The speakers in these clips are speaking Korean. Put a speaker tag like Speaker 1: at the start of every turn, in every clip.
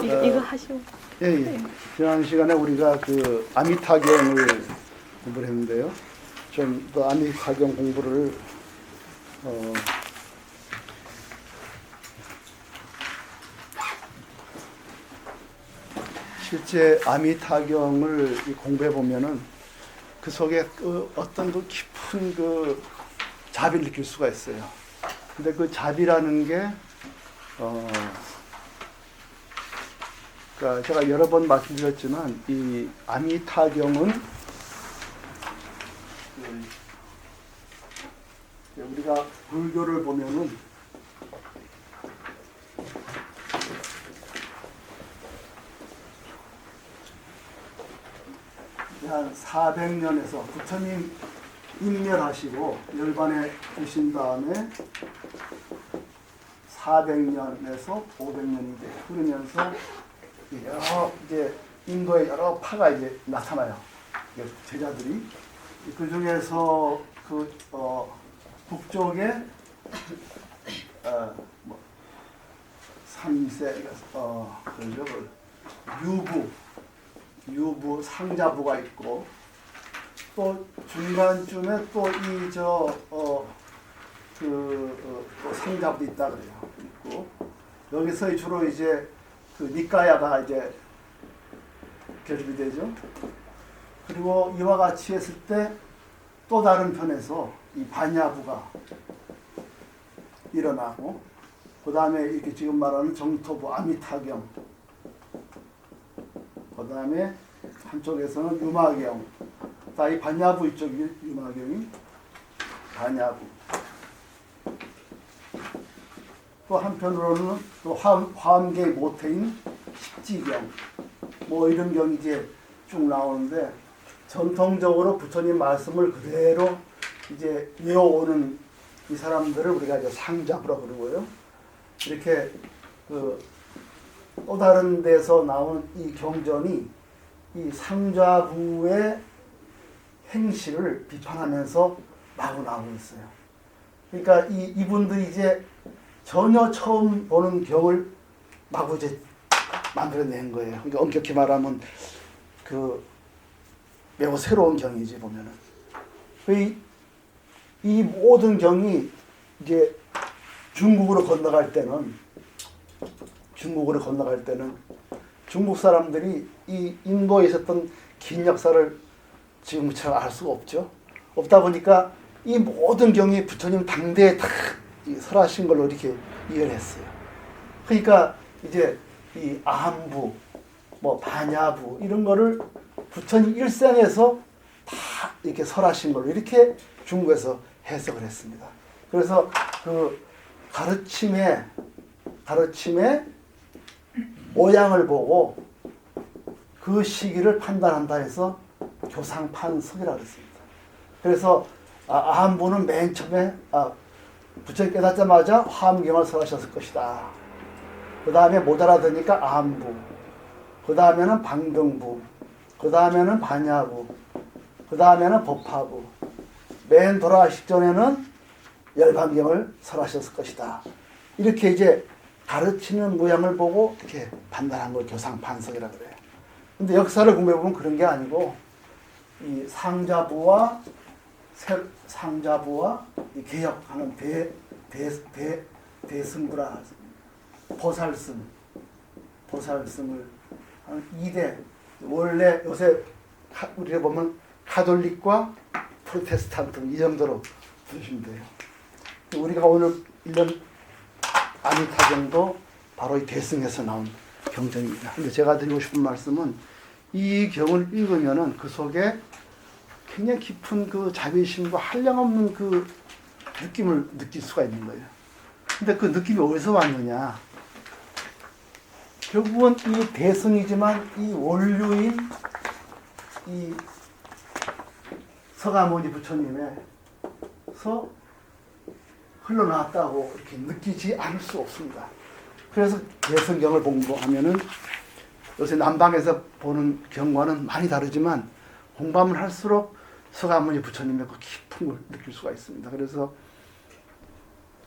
Speaker 1: 이거 하시고.
Speaker 2: 예, 예. 지난 시간에 우리가 그 아미타경을 공부를 했는데요. 좀 더 아미타경 공부를 실제 아미타경을 공부해 보면은 그 속에 그 어떤 그 깊은 그 자비를 느낄 수가 있어요. 근데 그 자비라는 게 그러니까 제가 여러 번 말씀드렸지만 이 아미타경은 우리가 불교를 보면은 한 400년에서 부처님 인멸하시고 열반에 오신 다음에 400년에서 500년이 흐르면서 여러 이제 인도의 여러 파가 이제 나타나요. 제자들이 그 중에서 그 북쪽에 3세 유부 상자부가 있고 또 중간쯤에 또 이 또 상자부도 있다 그래요. 있고 여기서 주로 이제 그 니까야가 이제 결집이 되죠. 그리고 이와 같이 했을 때 또 다른 편에서 이 반야부가 일어나고 그 다음에 이렇게 지금 말하는 정토부 아미타경, 그 다음에 한쪽에서는 유마경, 이 반야부 이쪽이 유마경이 반야부. 또 한편으로는 또 화엄계 모태인 십지경, 뭐 이런 경이 이제 쭉 나오는데 전통적으로 부처님 말씀을 그대로 이제 외워오는 이 사람들을 우리가 이제 상자부라고 그러고요. 이렇게 그 또 다른 데서 나오는 이 경전이 이 상자부의 행실을 비판하면서 마구 나오고 있어요. 그러니까 이분들이 이제 전혀 처음 보는 경을 마구 이제 만들어낸 거예요. 그러니까 엄격히 말하면 그 매우 새로운 경이지 보면은. 이 모든 경이 이제 중국으로 건너갈 때는 중국 사람들이 이 인도에 있었던 긴 역사를 지금처럼 알 수가 없죠. 없다 보니까 이 모든 경이 부처님 당대에 다 설하신 걸로 이렇게 이해를 했어요. 그러니까 이제 이 아함부, 뭐 반야부 이런 거를 부처님 일생에서 다 이렇게 설하신 걸로 이렇게 중국에서 해석을 했습니다. 그래서 그 가르침의 모양을 보고 그 시기를 판단한다 해서 교상판석이라고 했습니다. 그래서 아함부는 맨 처음에 부처님 깨닫자마자 화엄경을 설하셨을 것이다. 그 다음에 못 알아듣으니까 아함부, 그 다음에는 방등부, 그 다음에는 반야부, 그 다음에는 법화부, 맨 돌아가시기 전에는 열반경을 설하셨을 것이다. 이렇게 이제 가르치는 모양을 보고 이렇게 판단한 걸 교상판석이라고 그래요. 근데 역사를 공부해보면 그런 게 아니고 이 상자부와 이 개혁하는 대승부라 보살승을 하는 2대 원래 요새 우리가 보면 가톨릭과 프로테스탄트 이 정도로 보시면 돼요. 우리가 오늘 1년 아미타경도 바로 이 대승에서 나온 경전입니다. 근데 제가 드리고 싶은 말씀은 이 경을 읽으면은 그 속에 굉장히 깊은 그 자비심과 한량없는 그 느낌을 느낄 수가 있는 거예요. 근데 그 느낌이 어디서 왔느냐? 결국은 이 대승이지만 이 원류인 이 서가모니 부처님에서 흘러나왔다고 이렇게 느끼지 않을 수 없습니다. 그래서 대승경을 공부하면은 요새 남방에서 보는 경과는 많이 다르지만 공부하면 할수록 서가모니 부처님의 그 깊은 걸 느낄 수가 있습니다. 그래서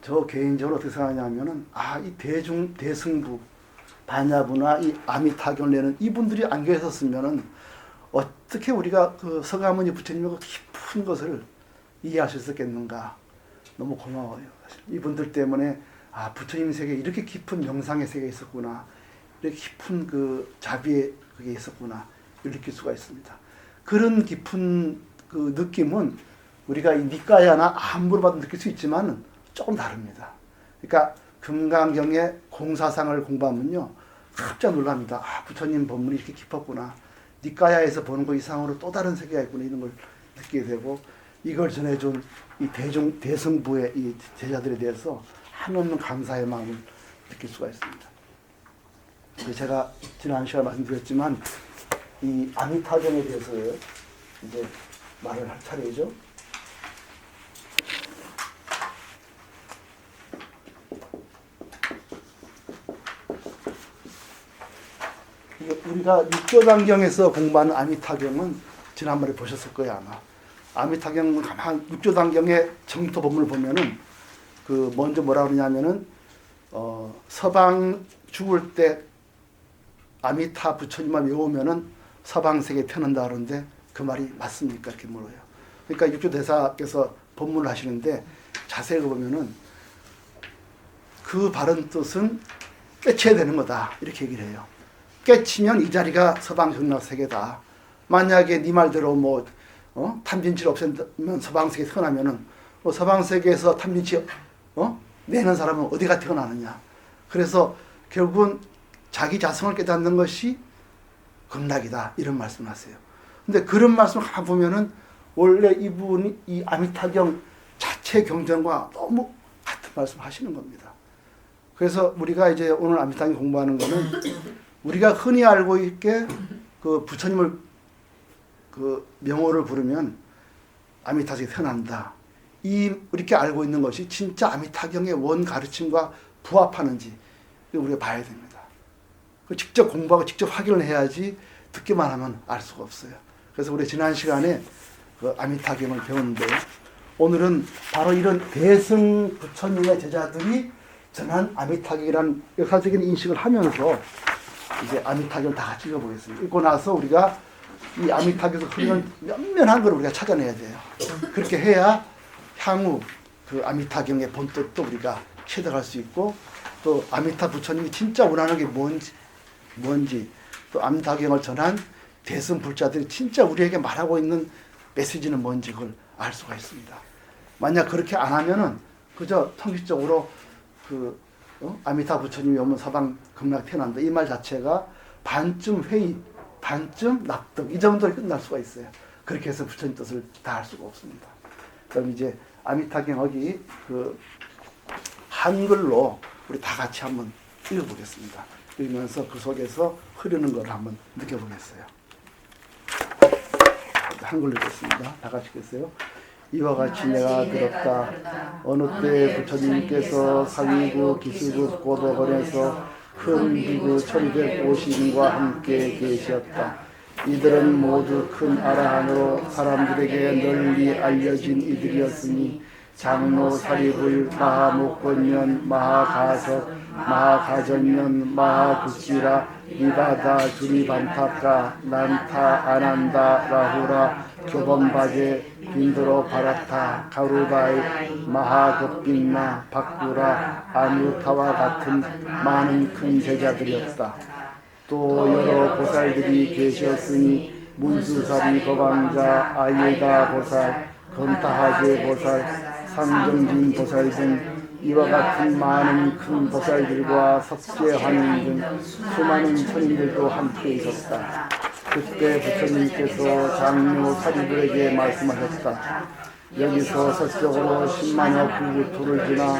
Speaker 2: 저 개인적으로 어떻게 생각하냐면은 이 대승부 반야부나 이 아미타경을 내는 이분들이 안 계셨으면은 어떻게 우리가 그 서가모니 부처님의 그 깊은 것을 이해할 수 있었겠는가. 너무 고마워요. 사실 이분들 때문에 부처님 세계에 이렇게 깊은 명상의 세계에 있었구나. 이렇게 깊은 그 자비의 그게 있었구나. 느낄 수가 있습니다. 그런 깊은 그 느낌은 우리가 이 니까야나 안 물어봐도 느낄 수 있지만 조금 다릅니다. 그러니까 금강경의 공사상을 공부하면요. 깜짝 놀랍니다. 부처님 법문이 이렇게 깊었구나. 니까야에서 보는 것 이상으로 또 다른 세계가 있구나. 이런 걸 느끼게 되고 이걸 전해준 이 대승부의 이 제자들에 대해서 한없는 감사의 마음을 느낄 수가 있습니다. 제가 지난 시간에 말씀드렸지만 이 아미타경에 대해서 이제 말을 할 차례죠. 우리가 육조단경에서 공부하는 아미타경은 지난번에 보셨을 거예요 아마. 아미타경은 가만 육조단경의 정토 본문을 보면은 그 먼저 뭐라 그러냐면은 서방 죽을 때 아미타 부처님만 외우면은 서방 세계에 태어난다 그러는데 그 말이 맞습니까? 이렇게 물어요. 그러니까 육조대사께서 법문을 하시는데 자세히 보면은 그 바른 뜻은 깨쳐야 되는 거다 이렇게 얘기를 해요. 깨치면 이 자리가 서방 극락 세계다. 만약에 네 말대로 탐진치를 없애면 서방 세계에 태어나면은 서방 세계에서 탐진치 내는 사람은 어디가 태어나느냐. 그래서 결국은 자기 자성을 깨닫는 것이 극락이다 이런 말씀을 하세요. 근데 그런 말씀을 가만 보면은 원래 이분이 이 아미타경 자체 경전과 너무 같은 말씀을 하시는 겁니다. 그래서 우리가 이제 오늘 아미타경 공부하는 거는 우리가 흔히 알고 있게 그 부처님을 그 명호를 부르면 아미타경이 태어난다. 이렇게 알고 있는 것이 진짜 아미타경의 원 가르침과 부합하는지 우리가 봐야 됩니다. 직접 공부하고 직접 확인을 해야지 듣기만 하면 알 수가 없어요. 그래서 우리 지난 시간에 그 아미타경을 배웠는데 오늘은 바로 이런 대승 부처님의 제자들이 전한 아미타경이라는 역사적인 인식을 하면서 이제 아미타경을 다 같이 읽어보겠습니다. 읽고 나서 우리가 이 아미타경에서 흐르는 면면한 걸 우리가 찾아내야 돼요. 그렇게 해야 향후 그 아미타경의 본뜻도 우리가 체득할 수 있고 또 아미타 부처님이 진짜 원하는 게 뭔지 또 아미타경을 전한 대승 불자들이 진짜 우리에게 말하고 있는 메시지는 뭔지 그걸 알 수가 있습니다. 만약 그렇게 안 하면은 그저 형식적으로 아미타 부처님이 오면 서방 극락 태어난다 이 말 자체가 반쯤 회의 반쯤 납득 이 정도로 끝날 수가 있어요. 그렇게 해서 부처님 뜻을 다 알 수가 없습니다. 그럼 이제 아미타경 여기 그 한글로 우리 다 같이 한번 읽어보겠습니다. 읽으면서 그 속에서 흐르는 걸 한번 느껴보겠어요. 한글로 읽겠습니다. 다 같이 읽겠어요. 이와 같이 내가 들었다. 어느 때 부처님께서 사위구 기수구 고도원에서 큰 비구 1250인과 함께 계셨다. 이들은 모두 큰 아라한으로 사람들에게 널리 알려진 이들이었으니 장로, 사리불, 마하목건년, 마하가석, 마하가전년, 마하국지라, 이바다, 주리반타카, 난타, 아난다, 라후라, 교범바제, 빈드로 바라타, 가루바이, 마하급빈나, 박구라, 아누타와 같은 많은 큰 제자들이었다. 또 여러 보살들이 계셨으니 문수사리 거방자, 아예다 보살, 건타하제 보살, 상정진 보살 등 이와 같은 많은 큰 보살들과 석재환인 등 수많은 천인들도 함께 있었다. 그때 부처님께서 장로 사리불에게 말씀하셨다. 여기서 서쪽으로 10만여 구구토를 지나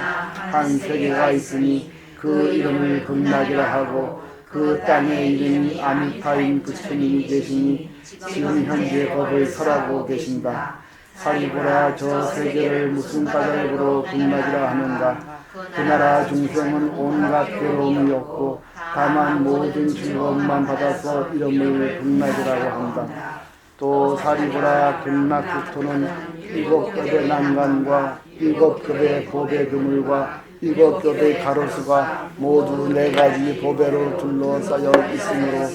Speaker 2: 한 세계가 있으니 그 이름을 극락이라 하고 그 땅의 이름이 아미타인 부처님이 계시니 지금 현재 법을 설하고 계신다. 사리불아, 저 세계를 무슨 까닭으로 극락이라 하는가? 그 나라 중생은 온갖 괴로움이 없고 다만 모든 즐거움만 받아서 이름을 극락이라고 한다. 또 사리보라 극락국토는 7겹의 난간과 7겹의 보배 그물과 7겹의 가로수가 모두 4가지 보배로 둘러싸여 있으므로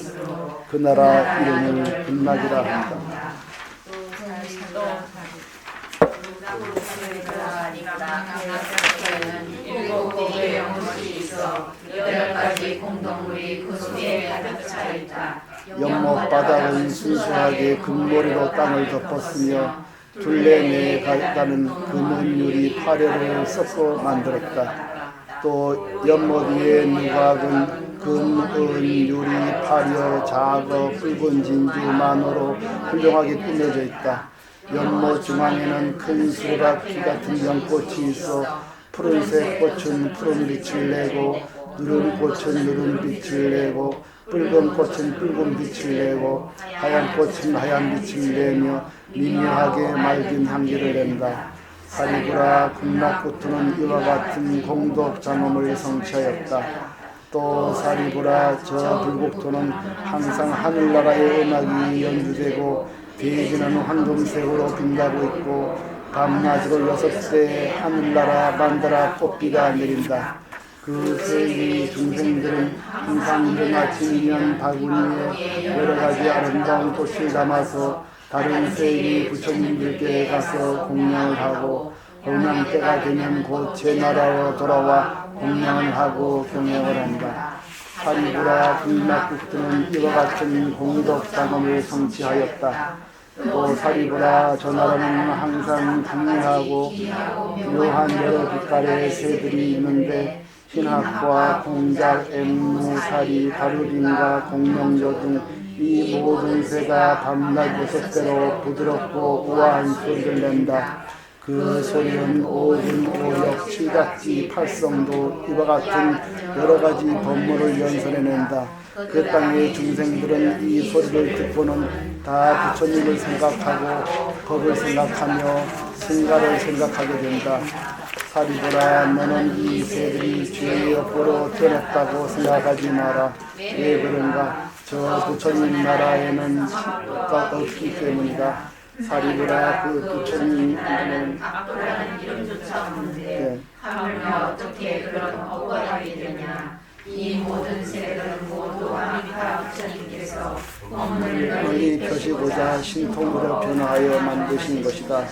Speaker 2: 그 나라 이름을 극락이라 한다.
Speaker 3: 일곱 개의 연못이 있어 8가지 공동물이 그 속에 가득 차 있다.
Speaker 2: 연못 바닥은 순수하게 금머리로 땅을 덮었으며 둘레 가는 금은 유리 파래를 섞어 만들었다. 또 연못 위에 누각은 금, 은, 유리, 파려, 자거, 붉은 진주, 만호로 훌륭하게 꾸며져 있다. 연못 중앙에는 큰 수레바퀴 같은 연꽃이 있어 푸른색 꽃은 푸른 빛을 내고 누른 꽃은 누른 빛을 내고 붉은 꽃은 붉은 빛을 내고 하얀 꽃은 하얀 빛을 내며 미묘하게 맑은 향기를 낸다. 사리부라 극락국토는 이와 같은 공덕 장엄을 성취하였다. 또 사리부라 저 불국토는 항상 하늘나라의 음악이 연주되고 대지는 황금색으로 빛나고 있고 밤낮으로 6대 하늘나라 만다라 꽃비가 내린다. 그 세기 중생들은 항상 이른 아침이면 바구니에 여러가지 아름다운 꽃을 담아서 다른 세기 부처님들께 가서 공양을 하고 공양 때가 되면 곧 제 나라로 돌아와 공양을 하고 경영을 한다. 사리부라 극락국토는 이와 같은 공덕 장엄을 성취하였다. 또 사리부라 저 나라는 항상 강렬하고 묘한 여러 빛깔의 새들이 있는데 흰학과 공작, 앵무, 사리, 가루빈과 공명조 등 이 모든 새가 밤낮 6대로 부드럽고 우아한 소리를 낸다. 그 소리는 오분, 오역, 칠각지, 팔성도 이와 같은 여러가지 법문을 연설해낸다. 그 땅의 중생들은 이 소리를 듣고는 다 부처님을 생각하고 법을 생각하며 승가를 생각하게 된다. 사리보라 너는 이 새들이 죄의 여포로 태어났다고 생각하지 마라. 왜 그런가? 저 부처님 나라에는 법가 없기 때문이다. 사리보라 그 부처님은
Speaker 3: 악도라는 이름조차 없는데 하물며 어떻게 그런 억울하게 되냐. 이 모든 세들은 모두 아미타 부처님께서 법문을
Speaker 2: 널리 펴시고자 신통으로 변화하여 만드신 것이다.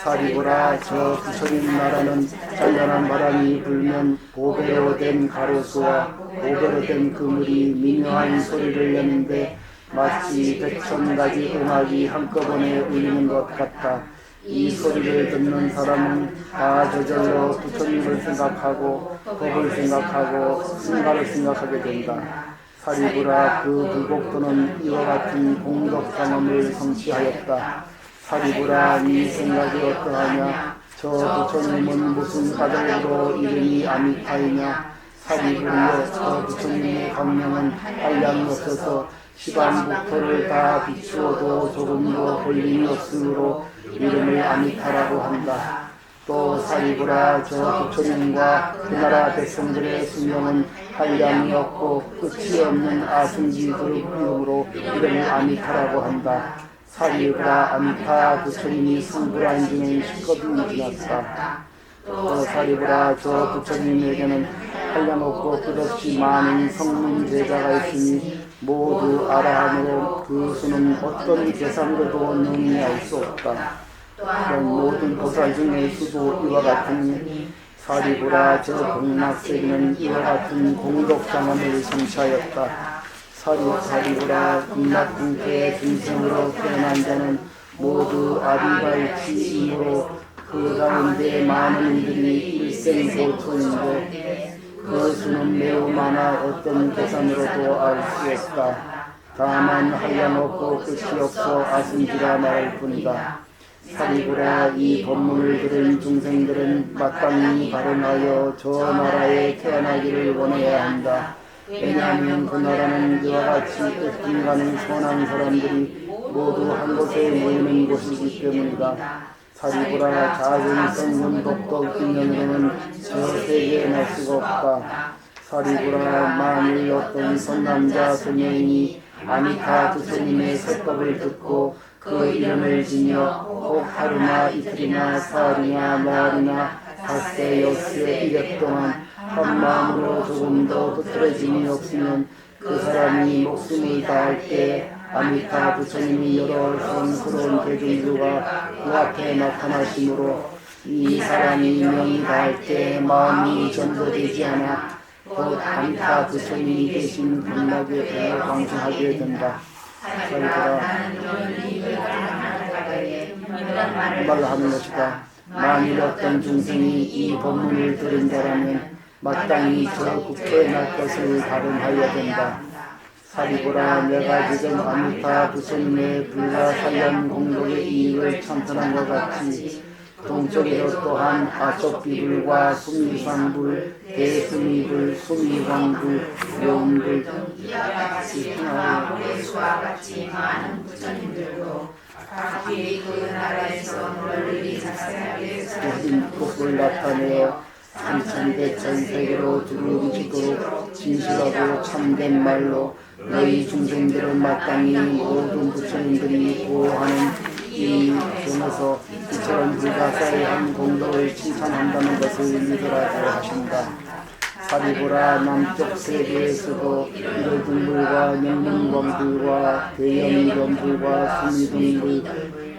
Speaker 2: 사리보라 저 부처님 나라는 찬란한 바람이 불면 보배로 된 가로수와 보배로 된 그물이 미묘한 소리를 내는데 마치 100,000가지 음악이 한꺼번에 울리는 것 같다. 이 소리를 듣는 사람은 다 저절로 부처님을 생각하고 법을 생각하고 승가를 생각하게 된다. 사리부라 그 불복도는 이와 같은 공덕 장엄을 성취하였다. 사리부라 네 생각이 어떠하냐? 저 부처님은 무슨 가정으로 이름이 아미타이냐? 사리부리여 저 부처님의 강명은 한량이 없어서 시반국토를 다 비추어도 조금도 걸림이 없으므로 이름을 아미타라고 한다. 또 사리부라 저 부처님과 그 나라 백성들의 수명은 한량이 없고 끝이 없는 아승지 그룹 이름으로 이름을 아미타라고 한다. 사리부라 아미타 부처님이 승불한 지는 10겁이 지났다. 또 사리부라 저 부처님에게는 한량없고 끝없이 많은 성문 제자가 있으니 모두 아라함으로 그 수는 어떤 계산으로도 능히 알 수 없다. 또한 모든 보살 중의 수도 이와 같으니 사리부라 저 극락세계는 이와 같은 공덕장엄을 성취하였다. 사리부라 극락궁태의 중생으로 태어난 자는 모두 아비발치이므로 그 가운데 많은 이들이 일생소천인데 그 수는 매우 많아 어떤 계산으로도 알 수 없다. 다만 한량없고 끝이 없어 아승지라 말할 뿐이다. 사리부라 이 법문을 들은 중생들은 마땅히 발언하여 저 나라에 태어나기를 원해야 한다. 왜냐하면 그 나라는 이와 같이 뜻분간의 선한 사람들이 모두 한 곳에 모이는 곳이기 때문이다. 사리부라 작은 성분 독덕 인연으로는 저 세계에 날 수가 없다. 사리부라 만일 어떤 선남자 소녀인이 아미타 부처님의 설법을 듣고
Speaker 3: 그 이름을 지며 혹 하루나 이틀이나 사흘이나 나흘이나 닷새 엿새 이ለት 동안 한 마음으로 조금도 흐트러짐이 없으면 그 사람이 목숨을 다할 때 아미타 부처님이 여러 성스러운 대중들과 그 앞에 나타나심으로 이 사람이 명이 다할 때 마음이 전도되지 않아 곧 아미타 부처님이 계신 극락에 방생하게 된다. 사리들아, 말로 하는 것이다. 만일 어떤 중생이 이 법문을 들은다라면 마땅히 저 국토에 날 것을 발언하여야 된다. 사리보라, 내가 지금 아미타 부처님의 불가사의한 공덕의 이익을 찬탄한 것 같이 동쪽에도 또한 아쪽비불과 수미상불, 대수미불, 수미광불, 명불 등 이와 같이 행하여 모래수와 같이 많은 부처님들도 각기 그 나라에서 널리 자세하게 살아진 법을 나타내어 삼천대 전세계로 두루뭉치도록 진실하고 참된 말로 너희 중생들은 마땅히 모든 부처님들이 보호하는 이 경에서 이처럼 불가사의한 공덕을 칭찬한다는 것을 믿으라고 하신다. 사리보라, 남쪽 세계에서도 이러등불과 영문광불과 대영견불과 수미등불,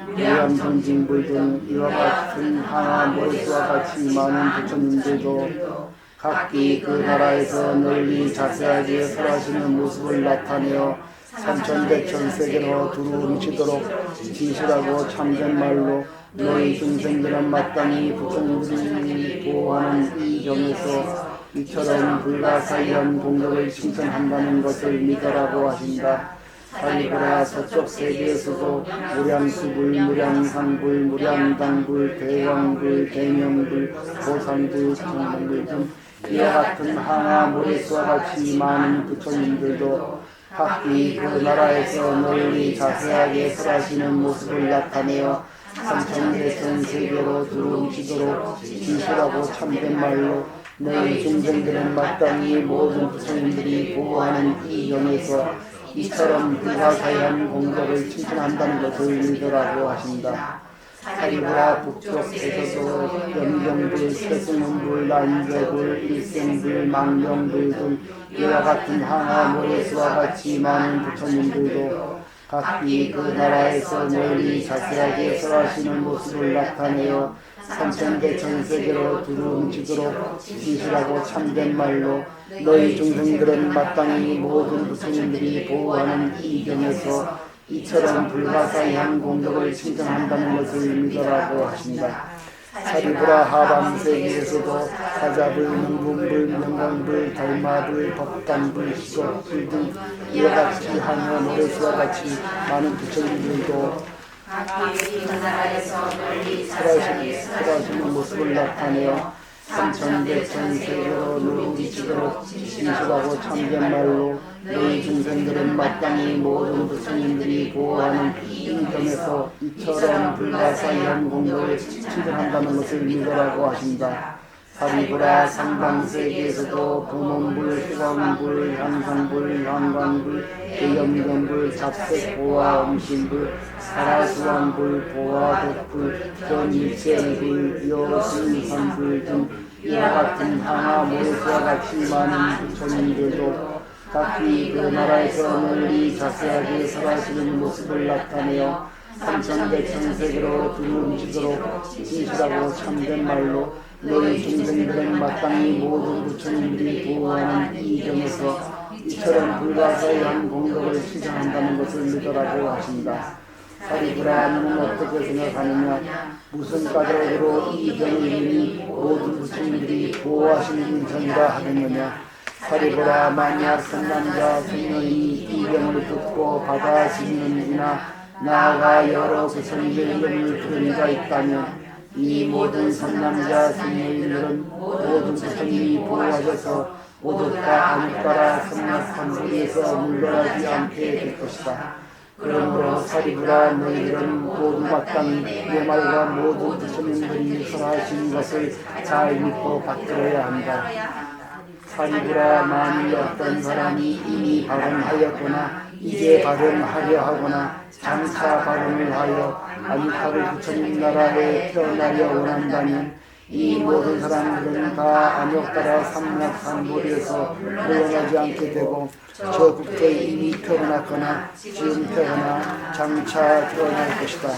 Speaker 3: 무량등징불 등 이와 같은 하나 모래수와 같이 많은 부처님들도 각기 그 나라에서 널리 자세하게 설하시는 모습을 나타내어 삼천대천 세계로 두루뭉치도록 진실하고 참된 말로 너희 중생들은 마땅히 부처님들이 보호하는 이 경에서 이처럼 불가사의한 공덕을 칭찬한다는 것을 믿으라고 하신다. 사리보라, 서쪽 세계에서도 무량수불, 무량상불, 무량당불, 대왕불, 대명불, 보상불, 정명불 등 이와 같은 항아 모래수와 같이 많은 부처님들도 각기 그 나라에서 널리 자세하게 설하시는 모습을 나타내어 삼천대천 세계로 두루뭉치도록 진실하고 참된 말로 너희 중생들은 마땅히 모든 부처님들이 보호하는 이 영에서 이처럼 불가사의한 공덕을 칭찬한다는 것을 믿으라고 하신다. 사리보라, 북쪽에서도 연경불, 세승문불, 난제불, 일생불, 망경불 등 이와 같은 항아 모래수와 같이 많은 부처님들도 각기 그 나라에서 널리 자세하게 설하시는 모습을 나타내어 삼천대천 세계로 두루뭉치도록 진실하고 참된 말로 너희 중생들은 마땅히 모든 부처님들이 보호하는 이 경에서 이처럼 불가사의한 공덕을 칭찬한다는 것을 믿으라고 하신다. 사리보라, 하반세계에서도 사자불, 명분불, 명광불, 달마불, 법단불, 시곡불 등 이와 같이 하며 모래수와 같이 많은 부처님들도 설하시는 모습을 나타내어 삼천대천 세계로 누르짖도록 진실하고 참된 말로 너희 중생들은 마땅히 모든 부처님들이 보호하는 이 점에서 이처럼 불가사의한 공덕을 칭찬한다는 것을 믿으라고 하신다. 사리보라, 상방세계에서도 금원불, 희광불, 향상불, 향광불, 대염견불, 잡색보화, 음신불, 사라수왕불, 보화덕불, 전일체불, 여승산불 등 이와 같은 항아 모래수와 같이 많은 부처님들도 각기 그 나라에서 널리 자세하게 설하시는 모습을 나타내어 삼천대천 세계로 두루뭉치도록 진실하고 참된 말로 너희 중생들은 마땅히 모든 부처님들이 보호하는 이 경에서 이처럼 불가사의한 공덕을 칭찬한다는 것을 믿으라고 하신다. 사리보라, 너는 어떻게 생각하느냐? 무슨 까닭으로 이 경을 이미 모든 부처님들이 보호하시는 경이라 하겠느냐? 사리보라, 만약 선남자 성녀인이 이 경을 듣고 받아들이는이나 나아가 여러 부처님의 이름을 들은 자 있다면 이 모든 선남자 성녀인들은 모든 부처님이 보호하셔서 모두 다 아무따라 성락한 무리에서 물러나지 않게 될 것이다. 그러므로 사리보라, 너희들은 모두 마땅히 내 말과 모든 부처님들이 설하신 것을 잘 믿고 받들어야 한다. 사리보라, 만일 어떤 사람이 이미 발언하였거나 이제 발음하려 하거나 장차 발음을 하여 아미타불 부처님 나라에 태어나려 원한다면 이 모든 사람들은 다 안욕 따라 삼락삼보리에서 물러나지 않게 되고 저 국토에 이미 태어났거나 지금 태어나 장차 태어날 것이다.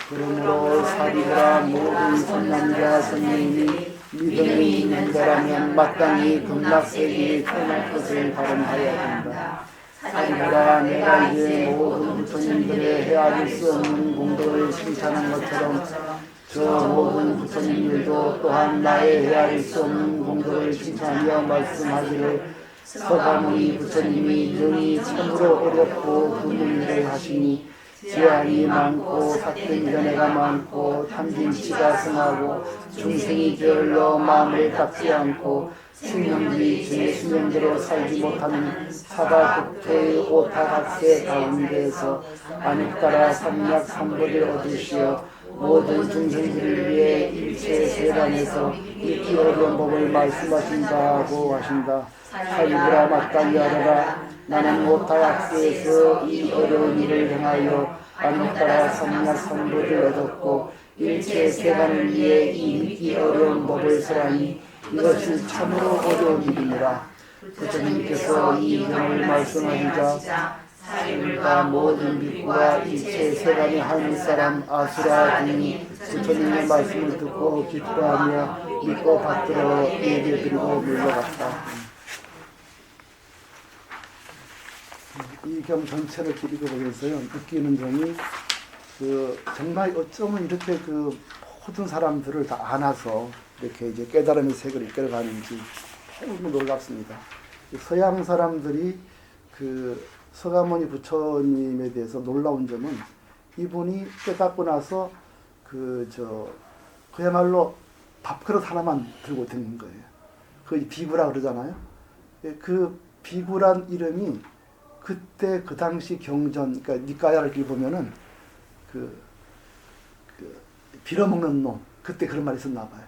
Speaker 3: 그러므로 사리부라 모든 선남자 선생님이 믿음이 있는 자라면 마땅히 극락세계에 태어날 것을 발언하여야 한다. 사리부라 내가 이제 모든 부처님들의 헤아릴 수 없는 공덕을 칭찬한 것처럼 저 모든 부처님들도 또한 나의 헤아릴 수 없는 공덕을 칭찬하며 말씀하기를 서가모니 부처님이 능히 참으로 어렵고 드문일을 하시니 제한이 많고 삿된 견해가 많고 탐진치가 승하고 중생이 게을러 마음을 닦지 않고 수명지 제 수명대로 살지 못하는 사바국토의 오타학세 가운데에서 안익따라 삼약삼보를 얻으시어 모든 중생들을 위해 일체 세간에서 읽기 어려운 법을 말씀하신다고 하신다. 사리부라 마땅히 하라라. 나는 오타학세에서 이 어려운 일을 행하여 안익따라 삼약삼보를 얻었고 일체 세간을 위해 이 읽기 어려운 법을 설하니 이것이 참으로 어려운 일이니라. 부처님께서 이 경을 말씀하시자 사리불가 모든 비구와 일체 세간의 한 사람 아수라 등이 부처님의 말씀을 듣고 기뻐하며 믿고 받들어 예배드리고 물러갔다. 이 경 전체를 읽어보면서요 느끼는 점이 정말 어쩌면 이렇게 모든 사람들을 다 안아서 이렇게 이제 깨달음의 세계를 이끌어가는지 너무 놀랍습니다. 서양 사람들이 서가모니 부처님에 대해서 놀라운 점은 이분이 깨닫고 나서 그야말로 밥그릇 하나만 들고 다니는 거예요. 그 비구라 그러잖아요. 그 비구란 이름이 그때 그 당시 경전, 그러니까 니까야를 읽어보면은 빌어먹는 놈, 그때 그런 말이 있었나 봐요.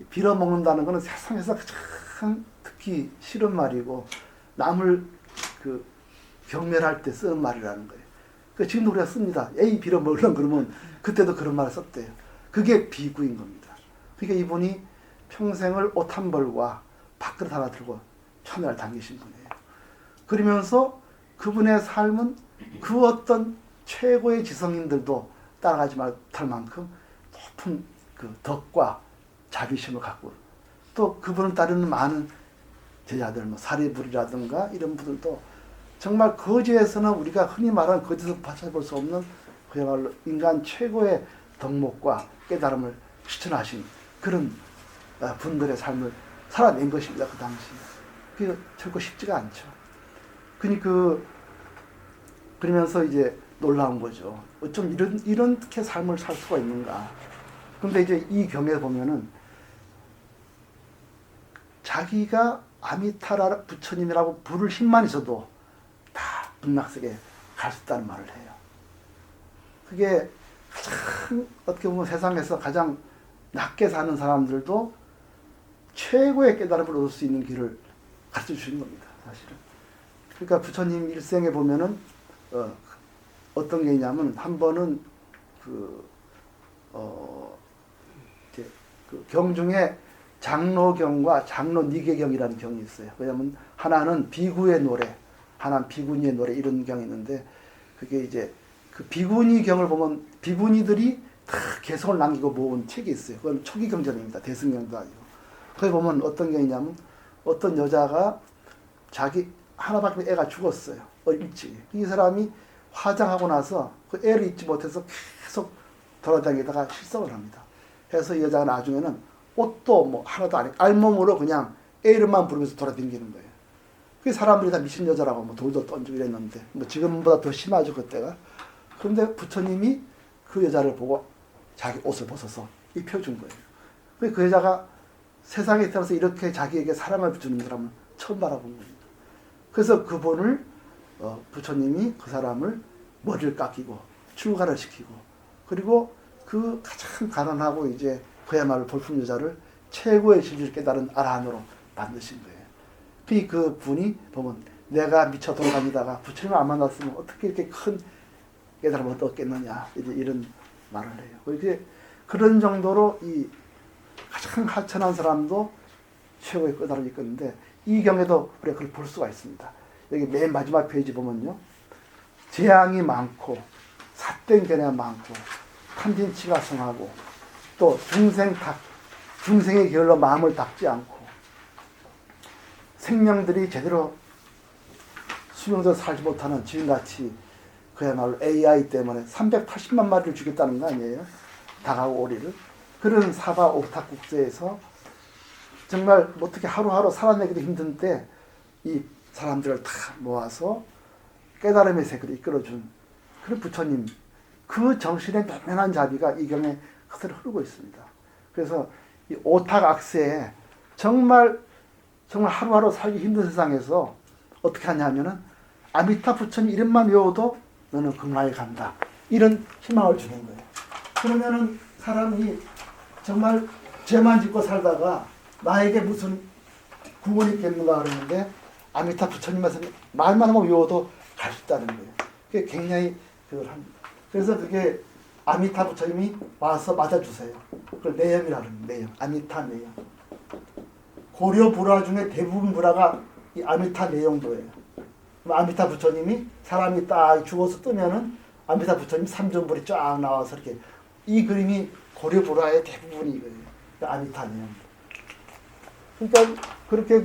Speaker 3: 빌어먹는다는 거는 세상에서 가장 듣기 싫은 말이고 남을 경멸할 때 쓰는 말이라는 거예요. 지금도 우리가 씁니다. 에이 빌어먹으려면 그러면 그때도 그런 말을 썼대요. 그게 비구인 겁니다. 그러니까 이분이 평생을 옷 한 벌과 밥그릇 하나 들고 천하를 다니신 분이에요. 그러면서 그분의 삶은 그 어떤 최고의 지성인들도 따라가지 못할 만큼 높은 덕과 자비심을 갖고 또 그분을 따르는 많은 제자들, 사리불이라든가 이런 분들도 정말 거지에서는 우리가 흔히 말하는 거지에서 찾아볼 수 없는 그야말로 인간 최고의 덕목과 깨달음을 실천하신 그런 분들의 삶을 살아낸 것입니다. 그 당시. 그게 결코 쉽지가 않죠. 그러면서 이제 놀라운 거죠. 어쩜 이렇게 삶을 살 수가 있는가. 그런데 이제 이 경에 보면은 자기가 아미타라 부처님이라고 부를 힘만 있어도 다 극락세계에 갈 수 있다는 말을 해요. 그게 가장 어떻게 보면 세상에서 가장 낮게 사는 사람들도 최고의 깨달음을 얻을 수 있는 길을 가르쳐 주시는 겁니다. 사실은. 그러니까 부처님 일생에 보면은 어떤 게 있냐면 한 번은 경 중에 장로경과 장로니계경이라는 경이 있어요. 왜냐하면 하나는 비구의 노래, 하나는 비구니의 노래 이런 경이 있는데 그게 이제 그 비구니 경을 보면 비구니들이 다 개성을 남기고 모은 책이 있어요. 그건 초기 경전입니다. 대승경도 아니고. 거기 보면 어떤 경이냐면 어떤 여자가 자기 하나밖에 애가 죽었어요. 일찍. 이 사람이 화장하고 나서 그 애를 잊지 못해서 계속 돌아다니다가 실성을 합니다. 그래서 이 여자가 나중에는 옷도 하나도 안 해. 알몸으로 그냥 애 이름만 부르면서 돌아다니는 거예요. 그 사람들이 다 미친 여자라고 돌도 던지고 이랬는데 지금보다 더 심하죠 그때가. 그런데 부처님이 그 여자를 보고 자기 옷을 벗어서 입혀준 거예요. 그 여자가 세상에 태어나서 이렇게 자기에게 사랑을 주는 사람을 처음 바라본 겁니다. 그래서 그분을 부처님이 그 사람을 머리를 깎이고 출가를 시키고 그리고 그 가장 가난하고 이제 그야말로 볼품 여자를 최고의 진리를 깨달은 아라한으로 만드신 거예요. 그 분이 보면
Speaker 2: 내가 미쳐 돌아다니다가 부처님을 안 만났으면 어떻게 이렇게 큰 깨달음을 얻겠느냐 이제 이런 말을 해요. 이렇게 그런 정도로 이 가장 하천한 사람도 최고의 깨달음이 있는데 이 경에도 우리가 그걸 볼 수가 있습니다. 여기 맨 마지막 페이지 보면요, 재앙이 많고 삿된 견해가 많고 탐진치가 성하고 또 중생의 계열로 마음을 닦지 않고 생명들이 제대로 수명대로 살지 못하는 지금같이 그야말로 AI 때문에 380만 마리를 죽였다는 거 아니에요? 닭하고 오리를. 그런 사바 오탁 국제에서 정말 어떻게 하루하루 살아내기도 힘든데 이 사람들을 다 모아서 깨달음의 세계로 이끌어준 그런 부처님, 그 정신의 면면한 자비가 이 경에 그대로 흐르고 있습니다. 그래서 이 오탁 악세에 정말 하루하루 살기 힘든 세상에서 어떻게 하냐면은 아미타 부처님 이름만 외워도 너는 극락에 간다, 이런 희망을 주는 거예요. 그러면은 사람이 정말 죄만 짓고 살다가 나에게 무슨 구원이 있겠는가 그러는데 아미타 부처님에서 말만 하면 외워도 갈 수 있다는 거예요. 그게 굉장히 그걸 합니다. 그래서 그게 아미타 부처님이 와서 맞아주세요. 그걸 내염이라 그럽니다. 내염. 아미타 내염. 고려 불화 중에 대부분 불화가 이 아미타 내용도예요. 아미타 부처님이 사람이 딱 죽어서 뜨면은 아미타 부처님 삼존불이 쫙 나와서 이렇게, 이 그림이 고려 불화의 대부분이 이거예요. 아미타 내용. 그러니까 그렇게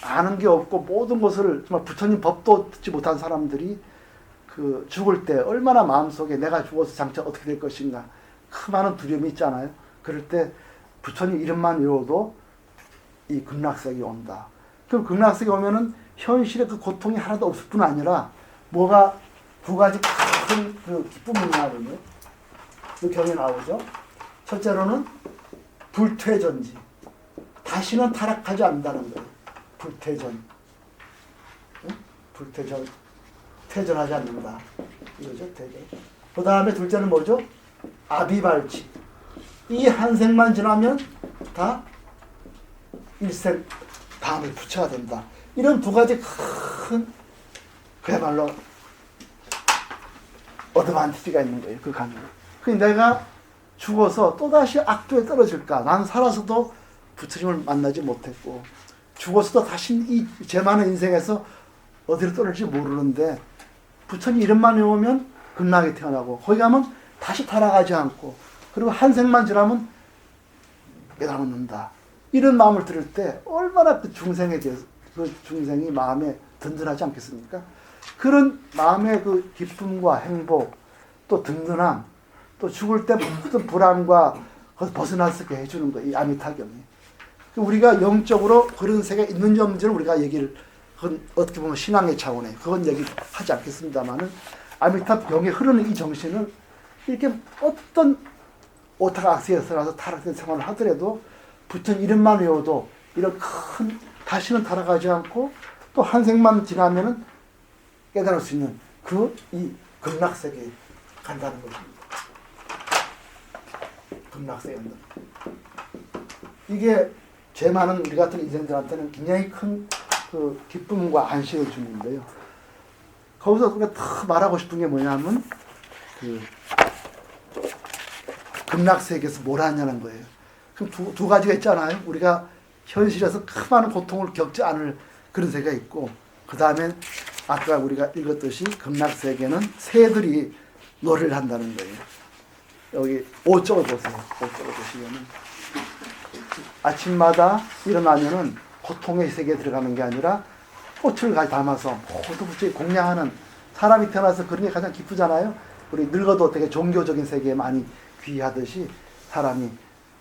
Speaker 2: 아는 게 없고 모든 것을 정말 부처님 법도 듣지 못한 사람들이 그 죽을 때 얼마나 마음속에 내가 죽어서 장차 어떻게 될 것인가 그 많은 두려움이 있잖아요. 그럴 때 부처님 이름만 외워도 이 극락세계 온다. 그럼 극락세계 오면은 현실의 그 고통이 하나도 없을 뿐 아니라 뭐가 두 가지 큰 그 기쁨이 나거든요. 그 경에 나오죠. 첫째로는 불퇴전지. 다시는 타락하지 않는다는 거예요. 불퇴전. 응? 불퇴전. 퇴전하지 않는다. 이거죠, 퇴전. 그 다음에 둘째는 뭐죠? 아비발치. 이 한 생만 지나면 다 일생 다음에 부처가 된다. 이런 두 가지 큰 그야말로 어드반티지가 있는 거예요. 그 강의. 그 내가 죽어서 또다시 악도에 떨어질까? 나는 살아서도 부처님을 만나지 못했고 죽어서도 다시 이 죄 많은 인생에서 어디로 떨어질지 모르는데 부처님 이름만 외우면 극락에 태어나고 거기 가면 다시 타락하지 않고 그리고 한 생만 지나면 깨달는다. 이런 마음을 들을 때 얼마나 그 중생에 대해서 그 중생이 마음에 든든하지 않겠습니까? 그런 마음의 그 기쁨과 행복 또 든든함 또 죽을 때 모든 불안과 벗어날 수 있게 해주는 거예요. 이 아미타경이. 우리가 영적으로 그런 세계가 있는지 없는지는 우리가 얘기를, 그건 어떻게 보면 신앙의 차원에 그건 얘기하지 않겠습니다만은 아미타경에 흐르는 이 정신은 이렇게 어떤 오탁 악세에서 타락된 생활을 하더라도 부처님 이름만 외워도 이런 큰 다시는 타락하지 않고 또 한 생만 지나면은 깨달을 수 있는 이 극락세계에 간다는 것입니다. 극락세계입니다. 이게 죄 많은 우리 같은 인생들한테는 굉장히 큰 그 기쁨과 안식을 주는데요. 거기서 우리가 더 말하고 싶은 게 뭐냐면 그 극락세계에서 뭘 하냐는 거예요. 그럼 두 가지가 있잖아요. 우리가 현실에서 큰 많은 고통을 겪지 않을 그런 세계가 있고 그 다음에 아까 우리가 읽었듯이 극락세계는 새들이 노래를 한다는 거예요. 여기 5쪽을 보세요. 5쪽을 보시면은 아침마다 일어나면은 고통의 세계에 들어가는 게 아니라 꽃을 담아서 모두 부처에 공양하는, 사람이 태어나서 그런 게 가장 기쁘잖아요. 우리 늙어도 되게 종교적인 세계에 많이 귀하듯이 사람이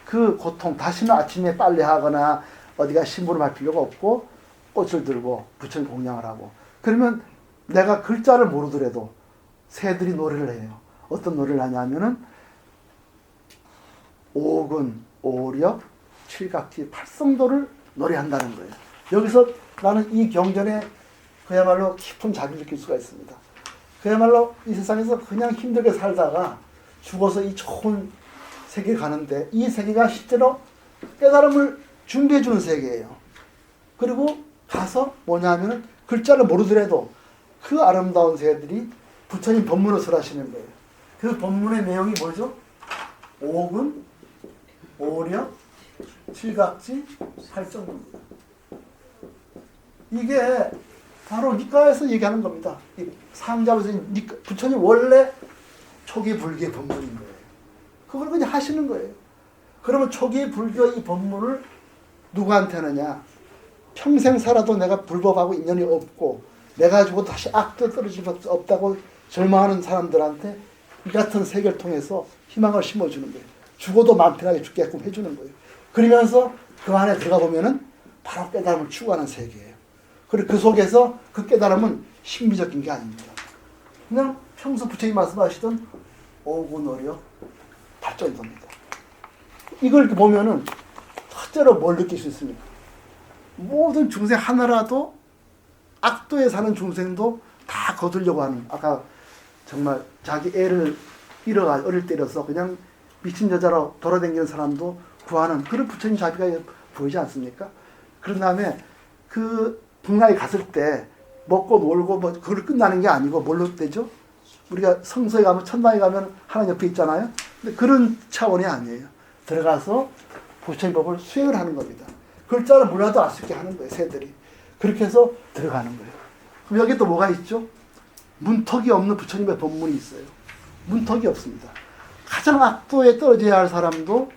Speaker 2: 그 고통, 다시는 아침에 빨래하거나 어디가 심부름할 필요가 없고 꽃을 들고 부처님 공양을 하고, 그러면 내가 글자를 모르더라도 새들이 노래를 해요. 어떤 노래를 하냐면은 오근, 오력, 칠각지, 팔성도를 노래한다는 거예요. 여기서 나는 이 경전에 그야말로 깊은 자비를 느낄 수가 있습니다. 그야말로 이 세상에서 그냥 힘들게 살다가 죽어서 이 좋은 세계에 가는데 이 세계가 실제로 깨달음을 준비해 주는 세계예요. 그리고 가서 뭐냐면은 글자를 모르더라도 그 아름다운 새들이 부처님 법문을 설하시는 거예요. 그 법문의 내용이 뭐죠? 오근, 오력, 칠각지, 팔정입니다. 이게 바로 니까에서 얘기하는 겁니다. 이 상자부서 부처님 원래 초기 불교의 법문인 거예요. 그걸 그냥 하시는 거예요. 그러면 초기 불교의 이 법문을 누구한테 하느냐? 평생 살아도 내가 불법하고 인연이 없고 내가 죽어도 다시 악도 떨어질 수 없다고 절망하는 사람들한테 이 같은 세계를 통해서 희망을 심어주는 거예요. 죽어도 마음 편하게 죽게끔 해주는 거예요. 그러면서 그 안에 들어가 보면은 바로 깨달음을 추구하는 세계예요. 그리고 그 속에서 그 깨달음은 신비적인 게 아닙니다. 그냥 평소 부처님 말씀하시던 오구노력 발전도입니다. 이걸 보면은 첫째로 뭘 느낄 수 있습니까? 모든 중생 하나라도 악도에 사는 중생도 다 거두려고 하는, 아까 정말 자기 애를 잃어가 어릴 때려서 그냥 미친 여자로 돌아다니는 사람도 구하는 그런 부처님 자비가 보이지 않습니까? 그런 다음에 그 북락에 갔을 때 먹고 놀고 뭐 그걸 끝나는 게 아니고 뭘로 되죠? 우리가 성서에 가면 천당에 가면 하나님 옆에 있잖아요. 근데 그런 차원이 아니에요. 들어가서 부처님 법을 수행을 하는 겁니다. 글자를 몰라도 알 수 있게 하는 거예요, 새들이. 그렇게 해서 들어가는 거예요. 그럼 여기 또 뭐가 있죠? 문턱이 없는 부처님의 법문이 있어요. 문턱이 없습니다. 가장 악도에 떨어져야 할 사람도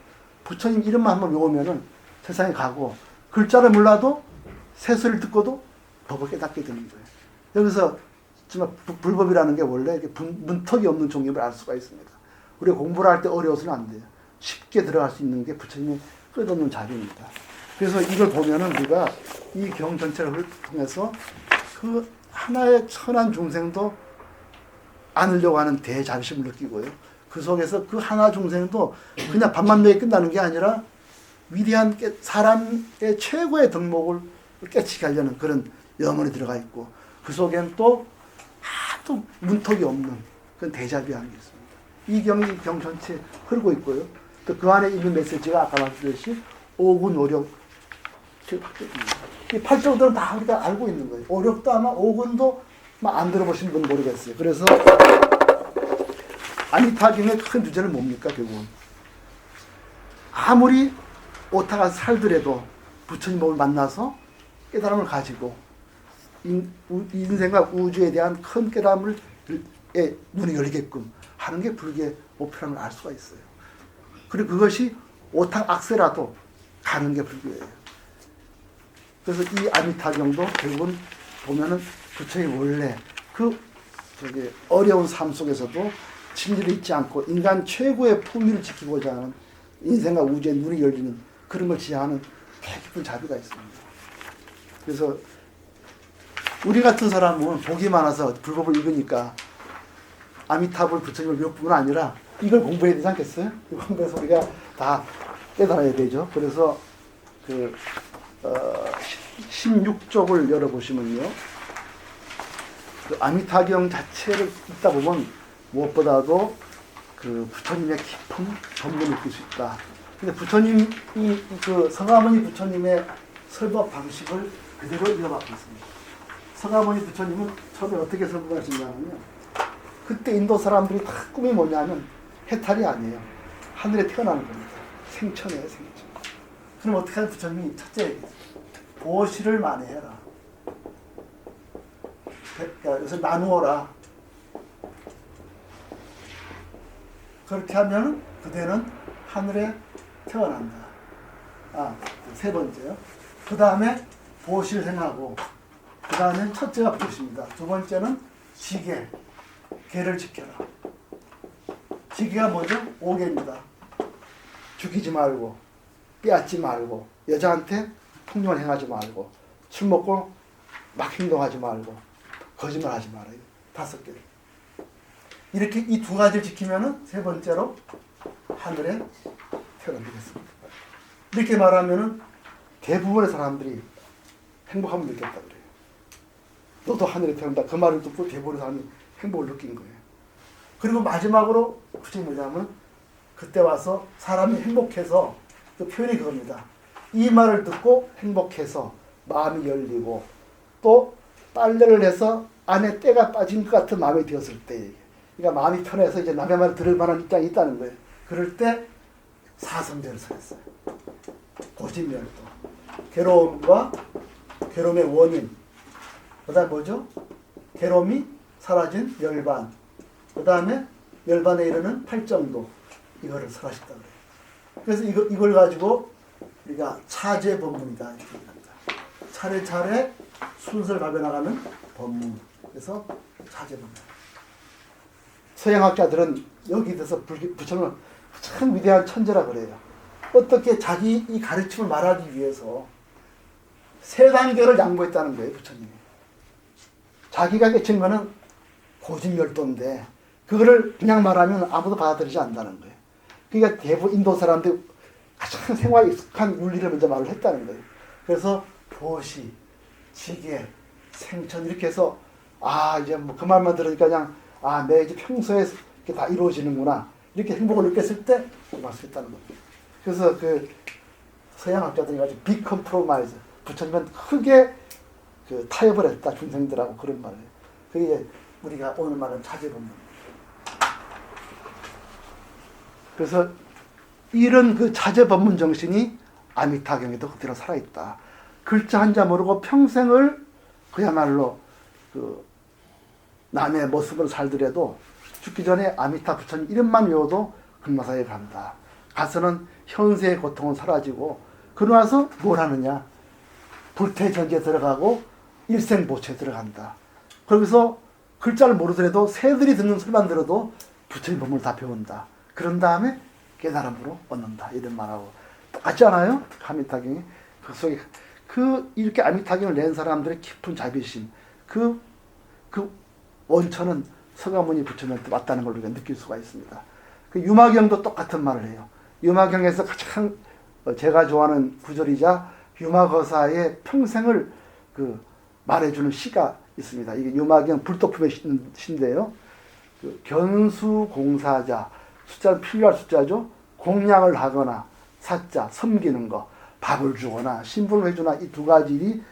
Speaker 2: 부처님 이름만 한번 외우면은 세상에 가고, 글자를 몰라도 새소리를 듣고도 법을 깨닫게 되는 거예요. 여기서 정말 불법이라는 게 원래 이렇게 문턱이 없는 종교를 알 수가 있습니다. 우리가 공부를 할 때 어려워서는 안 돼요. 쉽게 들어갈 수 있는 게 부처님의 끝없는 자비입니다. 그래서 이걸 보면은 우리가 이 경 전체를 통해서 그 하나의 천한 중생도 안으려고 하는 대자비심을 느끼고요. 그 속에서 그 하나 중생도 그냥 밥만 먹이 끝나는 게 아니라 위대한 사람의 최고의 덕목을 깨치게 하려는 그런 염원이 들어가 있고, 그 속엔 또 하도 문턱이 없는 그런 대자비한 게 있습니다. 이 경이 경 전체에 흐르고 있고요. 또 그 안에 있는 메시지가 아까 말씀드렸듯이 오근오력, 이 팔정들은 다 우리가 알고 있는 거예요. 오력도 아마 오근도 안 들어보신 분 모르겠어요. 그래서 아미타경의 큰 주제는 뭡니까? 결국은 아무리 오타가 살더라도 부처님 법을 만나서 깨달음을 가지고 인생과 우주에 대한 큰 깨달음을 눈이 열리게끔 하는 게 불교의 목표라는 걸 알 수가 있어요. 그리고 그것이 오타 악세라도 가는 게 불교예요. 그래서 이 아미타경도 결국은 보면은 부처님 원래 그 어려운 삶 속에서도 진리를 잊지 않고 인간 최고의 품위를 지키고자 하는, 인생과 우주의 눈이 열리는 그런 걸 지향하는 깊은 자비가 있습니다. 그래서 우리 같은 사람은 복이 많아서 불법을 읽으니까 아미타불 부처님을 외울 뿐만 아니라 이걸 공부해야 되지 않겠어요? 공부해서 우리가 다 깨달아야 되죠. 그래서 16쪽을 열어보시면요, 그 아미타경 자체를 읽다 보면 무엇보다도 그 부처님의 깊은 법문을 느낄 수 있다. 근데 부처님이 그 성화모니 부처님의 설법 방식을 그대로 이어받고 있습니다. 성화모니 부처님은 처음에 어떻게 설법하시냐면요, 그때 인도 사람들이 다 꿈이 뭐냐면 해탈이 아니에요. 하늘에 태어나는 겁니다. 생천이에요, 생천. 그럼 어떻게 하면 부처님이 첫째 보시를 만회해라. 그래서 나누어라. 그렇게 하면 그대는 하늘에 태어난다. 세 번째요. 그 다음에 보시를 생각하고, 그 다음에 첫째가 보시입니다. 두 번째는 지계, 계를 지켜라. 지계가 뭐죠? 오계입니다. 죽이지 말고, 빼앗지 말고, 여자한테 폭력을 행하지 말고, 술 먹고 막 행동하지 말고, 거짓말하지 말아요. 5개를. 이렇게 이 두 가지를 지키면은 세 번째로 하늘에 태어나겠습니다. 이렇게 말하면은 대부분의 사람들이 행복함을 느꼈다 그래요. 너도 하늘에 태어난다. 그 말을 듣고 대부분의 사람이 행복을 느낀 거예요. 그리고 마지막으로 굳이 뭐냐면 그때 와서 사람이 행복해서 그 표현이 그겁니다. 이 말을 듣고 행복해서 마음이 열리고 또 빨래를 해서 안에 때가 빠진 것 같은 마음이 되었을 때, 그러니까 마음이 편해서 이제 남의 말을 들을 만한 입장이 있다는 거예요. 그럴 때 사성제를 설했어요. 고집멸도, 괴로움과 괴로움의 원인, 그 다음에 뭐죠? 괴로움이 사라진 열반, 그 다음에 열반에 이르는 팔정도, 이거를 설하셨다 그래요. 그래서 이걸 가지고 우리가 차제 법문이다 이렇게 얘기합니다. 차례차례 순서를 밟아나가는 법문. 그래서 차제 법문. 서양학자들은 여기 대해서 부처님을 참 위대한 천재라 그래요. 어떻게 자기 이 가르침을 말하기 위해서 세 단계를 양보했다는 거예요, 부처님이. 자기가 깨친 거는 고집멸도인데 그거를 그냥 말하면 아무도 받아들이지 않는다는 거예요. 그러니까 대부분 인도 사람들이 가장 생활에 익숙한 윤리를 먼저 말을 했다는 거예요. 그래서 보시, 지계, 생천 이렇게 해서 이제 뭐 그 말만 들으니까 그냥 내 이제 평소에 이렇게 다 이루어지는구나 이렇게 행복을 느꼈을 때 말씀했다는 겁니다. 그래서 그 서양학자들이 가지고 비컴프로마이즈, 부처님은 크게 그 타협을 했다 중생들하고 그런 말이에요. 그게 우리가 오늘 말하는 차제법문. 그래서 이런 그 차제법문 정신이 아미타경에도 그대로 살아있다. 글자 한자 모르고 평생을 그야말로 그 남의 모습으로 살더라도 죽기 전에 아미타 부처님 이름만 외워도 금마사에 간다. 가서는 현세의 고통은 사라지고 그러고 나서 뭘 하느냐? 불태전지에 들어가고 일생보초에 들어간다. 거기서 글자를 모르더라도 새들이 듣는 소리만 들어도 부처님 법문을 다 배운다. 그런 다음에 깨달음으로 얻는다. 이런 말하고 똑같지 않아요? 아미타경이 그 속에 이렇게 아미타경을 낸 사람들의 깊은 자비심, 그 원천은 서가모니 부처님한테 왔다는 걸 우리가 느낄 수가 있습니다. 그 유마경도 똑같은 말을 해요. 유마경에서 가장 제가 좋아하는 구절이자 유마거사의 평생을 그 말해주는 시가 있습니다. 이게 유마경 불도품의 시인데요. 그 견수공사자, 숫자는 필요할 숫자죠. 공양을 하거나 사자, 섬기는 거, 밥을 주거나 신분을 해주나 이 두 가지 일이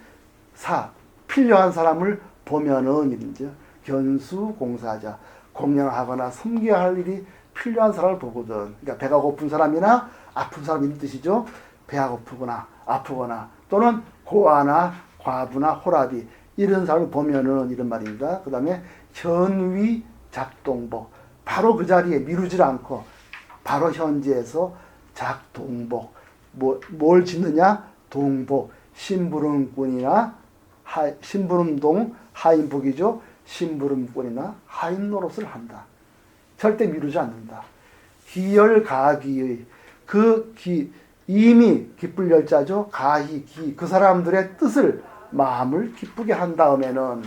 Speaker 2: 필요한 사람을 보면은 이제 견수공사자, 공양을 하거나 섬겨야 할 일이 필요한 사람을 보거든. 그러니까 배가 고픈 사람이나 아픈 사람 이런 뜻이죠. 배가 고프거나 아프거나 또는 고아나 과부나 호라비 이런 사람을 보면은 이런 말입니다. 그 다음에 현위 작동복, 바로 그 자리에 미루질 않고 바로 현지에서 작동복, 뭘 짓느냐? 동복, 심부름꾼이나 심부름동 하인복이죠. 심부름꾼이나 하인 노릇을 한다. 절대 미루지 않는다. 기열가기의 이미 기쁠 열자죠. 가희 기, 그 사람들의 뜻을 마음을 기쁘게 한 다음에는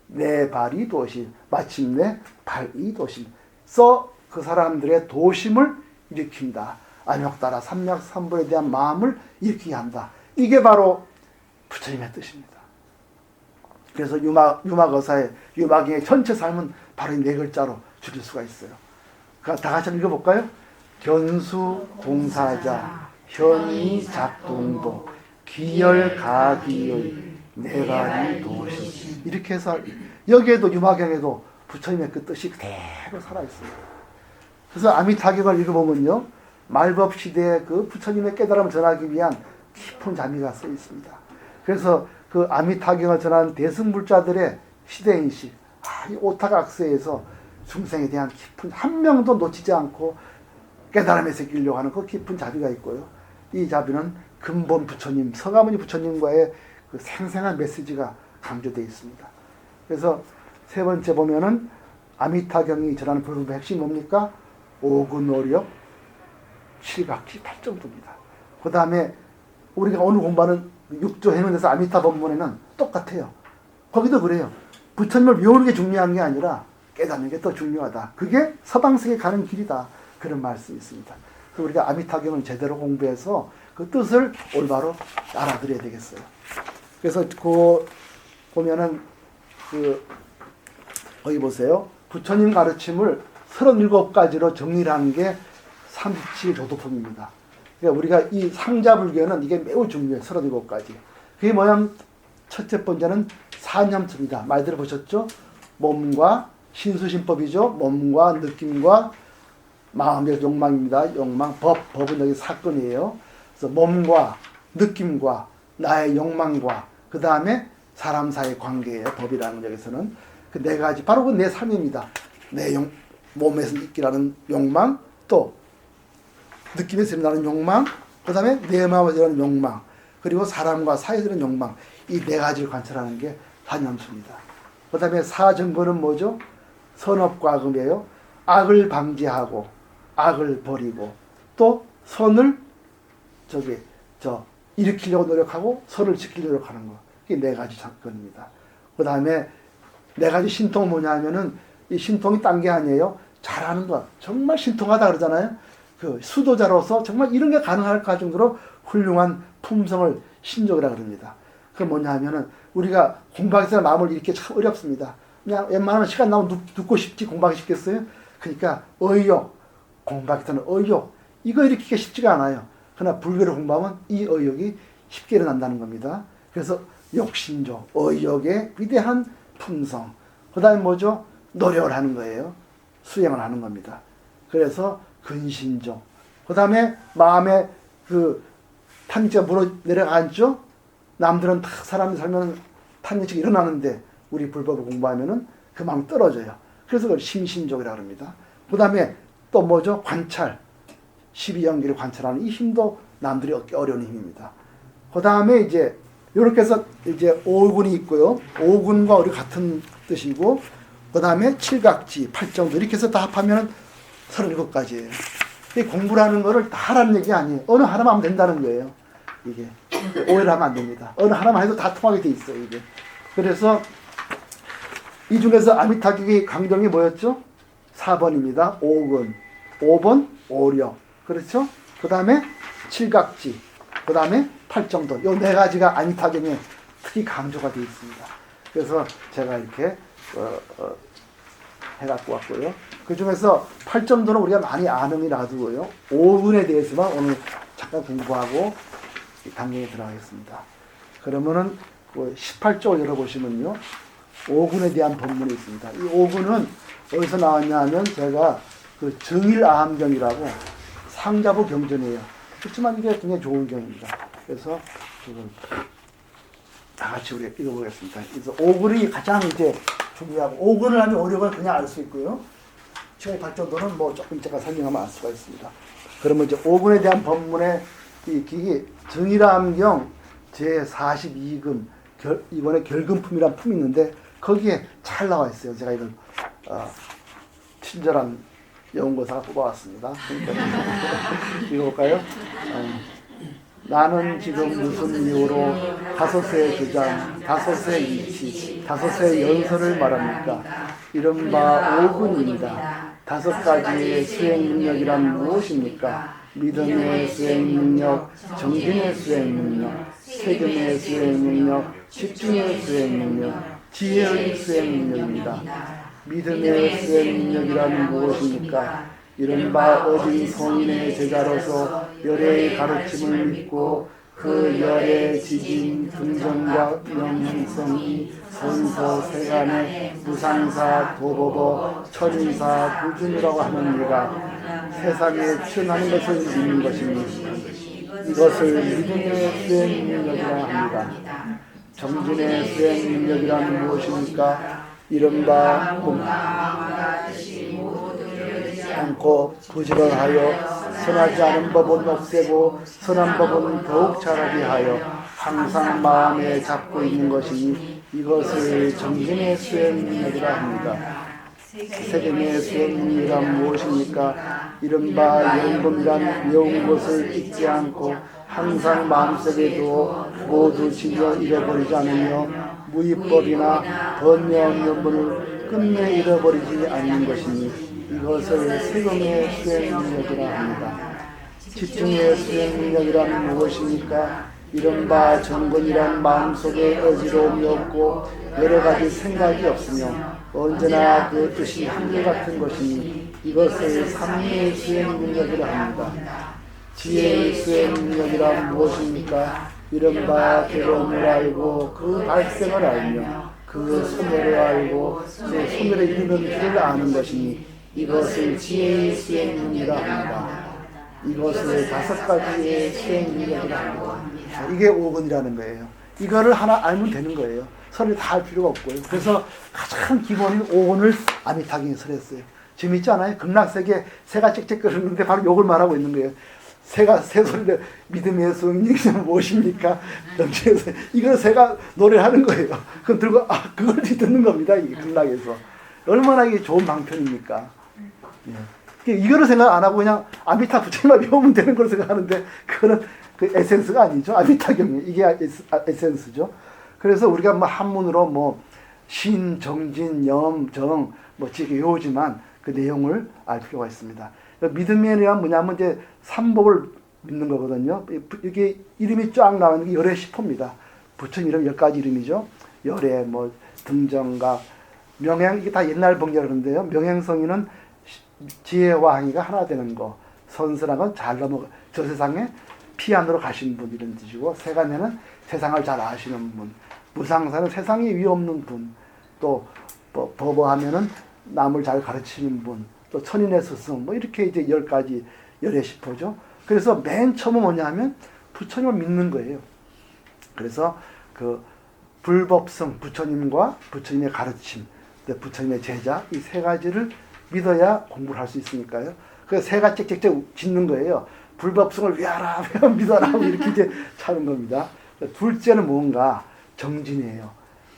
Speaker 2: 내 발이 도심, 마침내 발이 도심 써 그 사람들의 도심을 일으킨다. 안욕따라 삼맥삼불에 대한 마음을 일으키게 한다. 이게 바로 부처님의 뜻입니다. 그래서 유마거사의 유마경의 전체 삶은 바로 이 네 글자로 줄일 수가 있어요. 다 같이 한번 읽어볼까요? 견수공사자, 현이작동복, 기열가기의, 내가리 도시. 이렇게 해서 여기에도 유마경에도 부처님의 그 뜻이 그대로 살아있습니다. 그래서 아미타경을 읽어보면요, 말법시대에 그 부처님의 깨달음을 전하기 위한 깊은 자미가 써 있습니다. 그래서 그 아미타경을 전하는 대승불자들의 시대인식, 이 오타각세에서 중생에 대한 깊은, 한 명도 놓치지 않고 깨달음에 새기려고 하는 그 깊은 자비가 있고요. 이 자비는 근본 부처님, 서가모니 부처님과의 그 생생한 메시지가 강조되어 있습니다. 그래서 세 번째 보면은 아미타경이 전하는 불법의 핵심이 뭡니까? 오근오력, 칠각지, 팔정도입니다. 그 다음에 우리가 오늘 공부하는 6조 행운에서 아미타 법문에는 똑같아요. 거기도 그래요. 부처님을 외우는 게 중요한 게 아니라 깨닫는 게 더 중요하다. 그게 서방세계 가는 길이다. 그런 말씀이 있습니다. 그래서 우리가 아미타경을 제대로 공부해서 그 뜻을 올바로 알아들어야 되겠어요. 그래서 보면은 거기 보세요. 부처님 가르침을 37가지로 정리를 하는 게 삼십칠조도품입니다. 그러니까 우리가 이 상자불교는 이게 매우 중요해요. 37가지. 그게 뭐냐면 첫째 번째는 사념수입니다. 많이 들어보셨죠? 몸과 신수신법이죠. 몸과 느낌과 마음의 욕망입니다. 욕망, 법은 여기 사건이에요. 그래서 몸과 느낌과 나의 욕망과 그 다음에 사람 사이의 관계예요. 법이라는 여기서는 그 네 가지 바로 그 내 삶입니다. 내 몸에서 느끼라는 욕망, 또 느낌에서 일어나는 욕망, 그 다음에 내 마음에서 일어나는 욕망, 그리고 사람과 사이에서 일어나는 욕망, 이 네 가지를 관찰하는 게 사념수입니다. 그 다음에 사정거는 뭐죠? 선업과금이에요. 악을 방지하고 악을 버리고 또 선을 일으키려고 노력하고 선을 지키려고 노력하는 거. 이게 네 가지 사건입니다. 그 다음에 네 가지 신통은 뭐냐면은 이 신통이 딴 게 아니에요. 잘하는 것. 정말 신통하다 그러잖아요. 그 수도자로서 정말 이런 게 가능할까 정도로 훌륭한 품성을 신족이라 그럽니다. 그게 뭐냐 하면은 우리가 공부하기 전에 마음을 읽기 참 어렵습니다. 그냥 웬만하면 시간 나오면 듣고 싶지 공부하기 쉽겠어요? 그러니까 의욕, 공부하기 전에 의욕, 이거 일으키기가 쉽지가 않아요. 그러나 불교를 공부하면 이 의욕이 쉽게 일어난다는 겁니다. 그래서 욕신조, 의욕의 위대한 품성. 그 다음에 뭐죠? 노력을 하는 거예요. 수행을 하는 겁니다. 그래서 근신조. 그 다음에 마음에 그 탐닉지가 물어 내려앉죠? 남들은 다 사람이 살면 탐닉지가 일어나는데 우리 불법을 공부하면은 그 마음 떨어져요. 그래서 그걸 심신족이라고 합니다. 그 다음에 또 뭐죠? 관찰. 12연기를 관찰하는 이 힘도 남들이 얻기 어려운 힘입니다. 그 다음에 이제 이렇게 해서 이제 5군이 있고요. 5군과 우리 같은 뜻이고, 그 다음에 칠각지, 팔정도 이렇게 해서 다 합하면 37가지예요. 이 공부라는 거를 다 하라는 얘기 아니에요. 어느 하나만 하면 된다는 거예요. 이게 오해를 하면 안 됩니다. 어느 하나만 해도 다 통하게 돼 있어요. 이게. 그래서 이 중에서 아미타격의 강정이 뭐였죠? 4번입니다. 5군, 5번 오력, 그렇죠? 그 다음에 칠각지, 그 다음에 팔정도. 이 네 가지가 아미타격에 특히 강조가 되어 있습니다. 그래서 제가 이렇게 해갖고 왔고요. 그 중에서 팔정도는 우리가 많이 아는 게 놔두고요. 5군에 대해서만 오늘 잠깐 공부하고 강의에 들어가겠습니다. 그러면은 18쪽 열어보시면요. 5군에 대한 본문이 있습니다. 이 5군은 어디서 나왔냐 하면 제가 그 정일아함경이라고 상자부 경전이에요. 그렇지만 이게 굉장히 좋은 경입니다. 그래서 지금 다 같이 우리 읽어보겠습니다. 그래서 5군이 가장 이제 중요하고 5군을 하면 5력을 그냥 알 수 있고요. 시간이 갈 정도는 뭐 조금 제가 설명하면 알 수가 있습니다. 그러면 이제 5군에 대한 본문의 이 기기 정일아함경 제42금 이번에 결근품이란 품이 있는데 거기에 잘 나와 있어요. 제가 이걸 친절한 연구사가 뽑아왔습니다. 읽어볼까요? 나는 지금 무슨 이유로 5세 주장, 5세 이치, 5세 연설을 말합니까? 이른바 5군입니다. 5가지의 수행 능력이란 무엇입니까? 믿음의 수행 능력, 정진의 수행 능력, 세금의 수행 능력, 집중의 수행 능력, 지혜의 수행 능력입니다. 믿음의 수행 능력이란 무엇입니까? 이른바 어진 성인의 제자로서 열의 가르침을 믿고 그 열의 지진, 긍정과 명성이 선서, 세간의 무상사, 도보보, 천인사, 불준이라고 하는 이가 세상에 출현하는 것을 믿는 것입니다. 이것을 믿음의 수행 능력이라 합니다. 정진의 수행 능력이란 무엇입니까? 이른바 않고 부지런하여 선하지 않은 법은 없애고 선한 법은 더욱 자라게 하여 항상 마음에 잡고 있는 것이니 이것을 정진의 수행 능력이라 합니다. 세금의 수행 능력이란 무엇입니까? 이른바 영분간 외운 것을 잊지 않고 항상 마음속에 두어 모두 지겨 잃어버리지 않으며 무위법이나 번뇌명분을 끝내 잃어버리지 않는 것이니 이것을 세금의 수행 능력이라 합니다. 집중의 수행 능력이란 무엇입니까? 이른바 정근이란 마음속에 어지러움이 없고 여러가지 생각이 없으며 언제나 그 뜻이 한결같은 것이니 이것을 삼위의 수행 능력이라 합니다. 지혜의 수행 능력이란 무엇입니까?
Speaker 3: 이른바 괴로움을 알고 그 발생을 알며 그 소멸을 알고 그 소멸에 이르는 길을 아는 것이니 이것을 지혜의 수행능이라 합니다. 이것을 5가지의 수행능력이라 합니다.
Speaker 2: 이게 5근이라는 거예요. 이거를 하나 알면 되는 거예요. 설을 다 할 필요가 없고요. 그래서 가장 기본인 5근을 아미타경에 설했어요. 재밌지 않아요? 극락세계 새가 짹짹거리는데 바로 욕을 말하고 있는 거예요. 새가 새소리를 믿음의 성령이 무엇입니까? 이걸 새가 노래를 하는 거예요. 그럼 들고 그걸 듣는 겁니다. 이게 극락에서. 얼마나 이게 좋은 방편입니까? 예. 이거를 생각 안 하고 그냥 아미타 부처님만 배우면 되는 걸 생각하는데 그거는 그 에센스가 아니죠. 아미타경이 이게 에센스죠. 그래서 우리가 뭐 한문으로 뭐 신, 정진, 염, 정 뭐 지게 외우지만 그 내용을 알 필요가 있습니다. 믿음이란 뭐냐면 이제 삼법을 믿는 거거든요. 이게 이름이 쫙 나오는 게 열의 시포입니다. 부처님 이름 10가지 이름이죠. 열의 뭐 등정각, 명행 이게 다 옛날 번개라는데요. 명행성이는 지혜와 행위가 하나 되는 거. 선스랑은 잘 넘어가 저 세상에 피안으로 가신 분 이런 뜻이고 세간에는 세상을 잘 아시는 분. 무상사는 세상이 위 없는 분. 또 버버하면은 남을 잘 가르치는 분. 또 천인의 스승 뭐 이렇게 이제 10가지 열의 시포죠. 그래서 맨 처음은 뭐냐면 부처님을 믿는 거예요. 그래서 그 불법성 부처님과 부처님의 가르침, 부처님의 제자 이 3가지를 믿어야 공부를 할 수 있으니까요. 그래서 새가 짹짹짹 짖는 거예요. 불법성을 위하라, 믿어라 이렇게 이제 차는 겁니다. 둘째는 뭔가 정진이에요.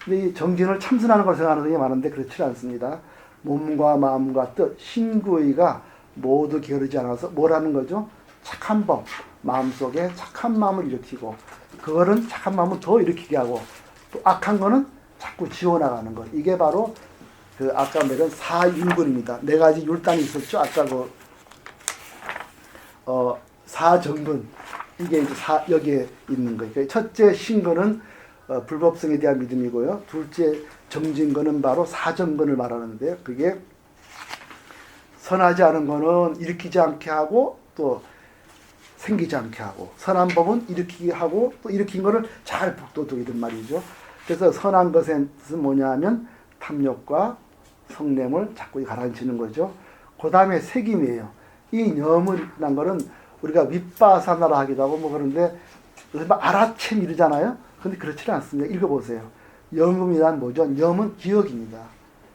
Speaker 2: 근데 이 정진을 참선하는 걸 생각하는 사람이 많은데 그렇지 않습니다. 몸과 마음과 뜻, 신구의가 모두 게으르지 않아서 뭐라는 거죠? 착한 법, 마음속에 착한 마음을 일으키고 그거는 착한 마음을 더 일으키게 하고 또 악한 거는 자꾸 지워나가는 것. 이게 바로 그 아까 말한 사율근입니다. 4가지 율단이 있었죠. 아까 그 사정근 이게 이제 여기에 있는 거예요. 첫째 신근은 불법성에 대한 믿음이고요. 둘째 정진근은 바로 사정근을 말하는데 그게 선하지 않은 거는 일으키지 않게 하고 또 생기지 않게 하고 선한 법은 일으키게 하고 또 일으킨 거를 잘 북돋우게 된 말이죠. 그래서 선한 것은 뭐냐 하면 탐욕과 성냄을 자꾸 가라앉히는 거죠. 그 다음에 색임이에요. 이 염이라는 거는 우리가 윗바사나라 하기도 하고 뭐 그런데 알아챔 이러잖아요. 근데 그렇지는 않습니다. 읽어보세요. 염음이란 뭐죠? 염은 기억입니다.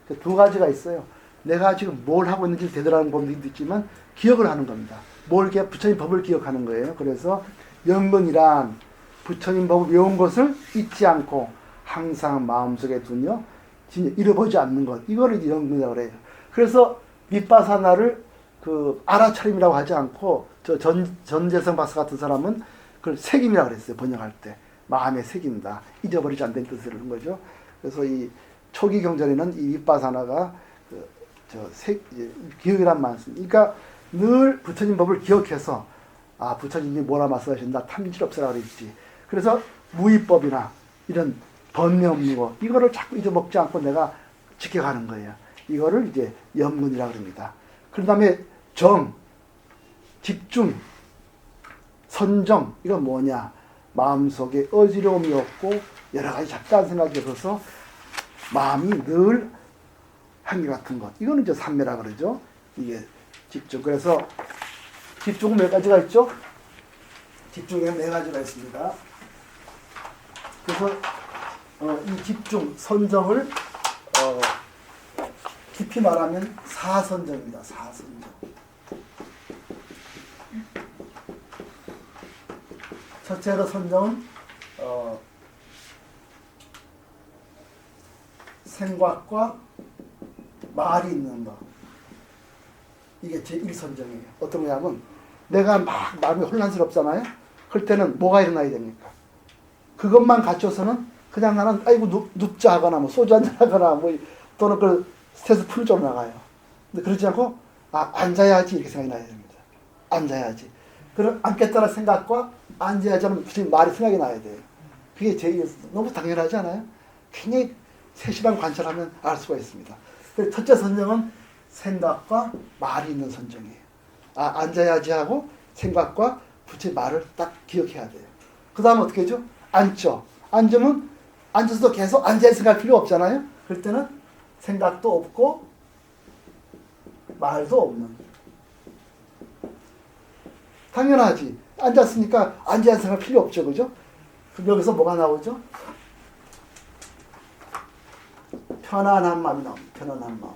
Speaker 2: 2가지가 있어요. 내가 지금 뭘 하고 있는지 되돌아가는 법도 있지만 기억을 하는 겁니다. 뭘 부처님 법을 기억하는 거예요. 그래서 염근이란 부처님 법을 외운 것을 잊지 않고 항상 마음속에 두며 잃어버리지 않는 것. 이거를 염근이라고 그래요. 그래서 윗바사나를 그 알아차림이라고 하지 않고 전재성 박사 같은 사람은 그걸 색임이라고 그랬어요. 번역할 때. 마음에 새긴다. 잊어버리지 않는 뜻을 하는 거죠. 그래서 이 초기 경전에는 이 윗바사나가 기억이란 많습니다. 그러니까 늘 부처님 법을 기억해서 부처님이 뭐라 말씀하신다. 탐질 없애라 그랬지. 그래서 무위법이나 이런 번뇌 없는 거 이거를 자꾸 잊어먹지 않고 내가 지켜가는 거예요. 이거를 이제 염근이라고 합니다. 그 다음에 정, 집중, 선정 이건 뭐냐. 마음속에 어지러움이 없고 여러 가지 잡다한 생각이 들어서 마음이 늘 한결 같은 것. 이거는 이제 삼매라 그러죠. 이게 집중. 그래서 집중은 몇 가지가 있죠? 집중에는 4가지가 있습니다. 그래서 이 집중, 선정을 깊이 말하면 사선정입니다. 사선정. 첫째로 선정은 생각과 말이 있는 것. 이게 제1선정이에요. 어떤 거냐면 내가 막 마음이 혼란스럽잖아요. 그럴 때는 뭐가 일어나야 됩니까? 그것만 갖춰서는 그냥 나는 아이고 눕자 하거나 뭐 소주 한잔 하거나 뭐 또는 그 스트레스 풀 쪽으로 나가요. 근데 그러지 않고 앉아야지 이렇게 생각이 나야 됩니다. 앉아야지. 그럼 앉겠다는 생각과 앉아야지 하는 무슨 말이 생각이 나야 돼요. 그게 너무 당연하지 않아요? 굉장히 세심한 관찰하면 알 수가 있습니다. 첫째 선정은 생각과 말이 있는 선정이에요. 앉아야지 하고 생각과 부처의 말을 딱 기억해야 돼요. 그 다음에 어떻게 하죠? 앉죠. 앉으면 앉아서도 계속 앉아있을 생각할 필요 없잖아요. 그럴 때는 생각도 없고 말도 없는. 당연하지. 앉았으니까 앉아있을 생각 필요 없죠. 그죠? 그럼 여기서 뭐가 나오죠? 편안한 마음이 나옵니다. 편안한 마음.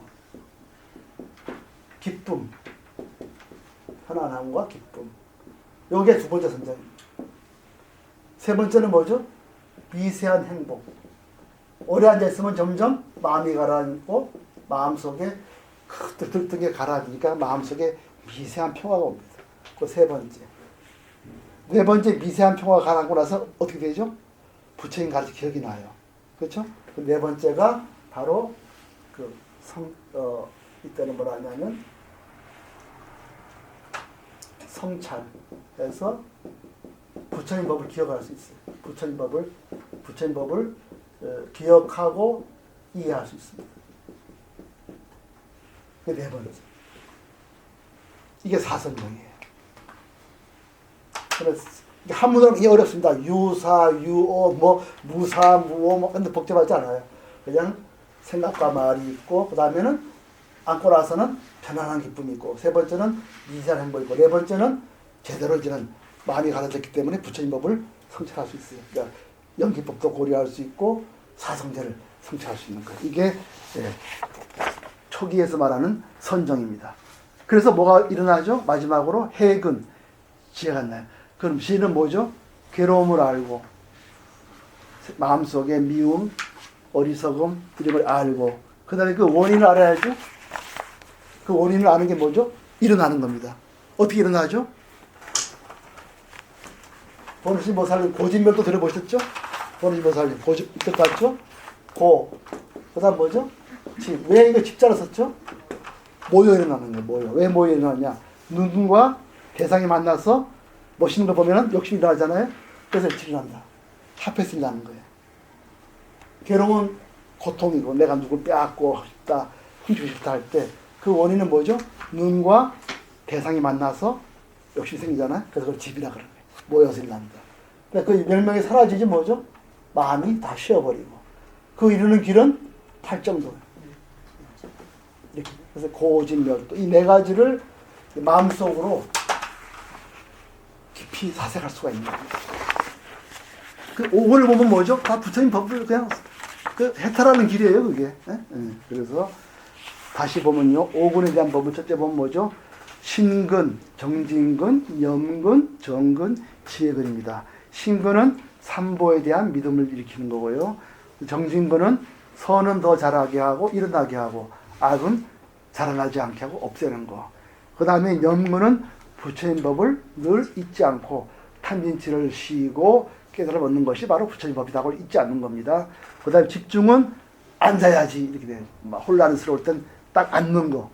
Speaker 2: 기쁨. 편안함과 기쁨. 요게 두 번째 선정입니다. 세 번째는 뭐죠? 미세한 행복. 오래 앉아있으면 점점 마음이 가라앉고 마음속에 들뜨게 가라앉으니까 마음속에 미세한 평화가 옵니다. 그 세 번째. 네 번째 미세한 평화가 가라앉고 나서 어떻게 되죠? 부처님 가르쳐 기억이 나요. 그렇죠? 그 네 번째가 바로 이때는 뭐라 하냐면 성찰해서 부처님 법을 기억할 수 있어요. 부처님 법을 기억하고 이해할 수 있습니다. 그게 네 번째. 이게 사선정이에요. 그래서 한문으로는 이게 어렵습니다. 유사, 유오, 무사, 무오, 근데 복잡하지 않아요. 그냥 생각과 말이 있고, 그 다음에는 앉고 나서는 편안한 기쁨이 있고, 세 번째는 미세한 행복이 있고, 네 번째는 제대로 이제는 마음이 가라앉았기 때문에 부처님 법을 성찰할 수 있어요. 그러니까 연기법도 고려할 수 있고 사성제를 성찰할 수 있는 거예요. 이게 초기에서 말하는 선정입니다. 그래서 뭐가 일어나죠? 마지막으로 해근, 지혜가 나요. 그럼 지혜는 뭐죠? 괴로움을 알고 마음속에 미움, 어리석음 이런 걸 알고 그 다음에 그 원인을 알아야죠. 그 원인을 아는 게 뭐죠? 일어나는 겁니다. 어떻게 일어나죠? 보너스모살님 고진멸도 들어보셨죠? 보너스모살님 고진 들어봤죠? 그 다음 뭐죠? 집. 왜 이거 집자로 썼죠? 모여 일어나는 거예요. 모여. 왜 모여 일어나냐? 눈과 대상이 만나서 멋있는 거 보면은 욕심이 일어나잖아요. 그래서 일어난다. 합해서 일어나는 거예요. 괴로운 고통이고 내가 누굴 빼앗고 싶다, 훔치고 싶다 할 때 그 원인은 뭐죠? 눈과 대상이 만나서 욕심이 생기잖아요. 그래서 그걸 집이라 그러는 거예요. 모여서 일어난다. 그러니까 그 멸명이 사라지지 뭐죠? 마음이 다 쉬어버리고 그 이루는 길은 팔정도예요. 이렇게. 그래서 고진멸도 이 네 가지를 마음속으로 깊이 사색할 수가 있는 겁니다. 그 오근을 보면 뭐죠? 다 부처님 법을 그냥 해탈하는 길이에요, 그게. 그래서 다시 보면요, 오근에 대한 법을 첫째 보면 뭐죠? 신근, 정진근, 염근, 정근, 지혜근입니다. 신근은 삼보에 대한 믿음을 일으키는 거고요. 정진근은 선은 더 자라게 하고 일어나게 하고 악은 자라나지 않게 하고 없애는 거. 그 다음에 염근은 부처님 법을 늘 잊지 않고 탐진치를 쉬고 깨달아 얻는 것이 바로 부처님 법이라고 잊지 않는 겁니다. 그 다음에 집중은 앉아야지 이렇게 돼요. 혼란스러울 땐 딱 앉는 거.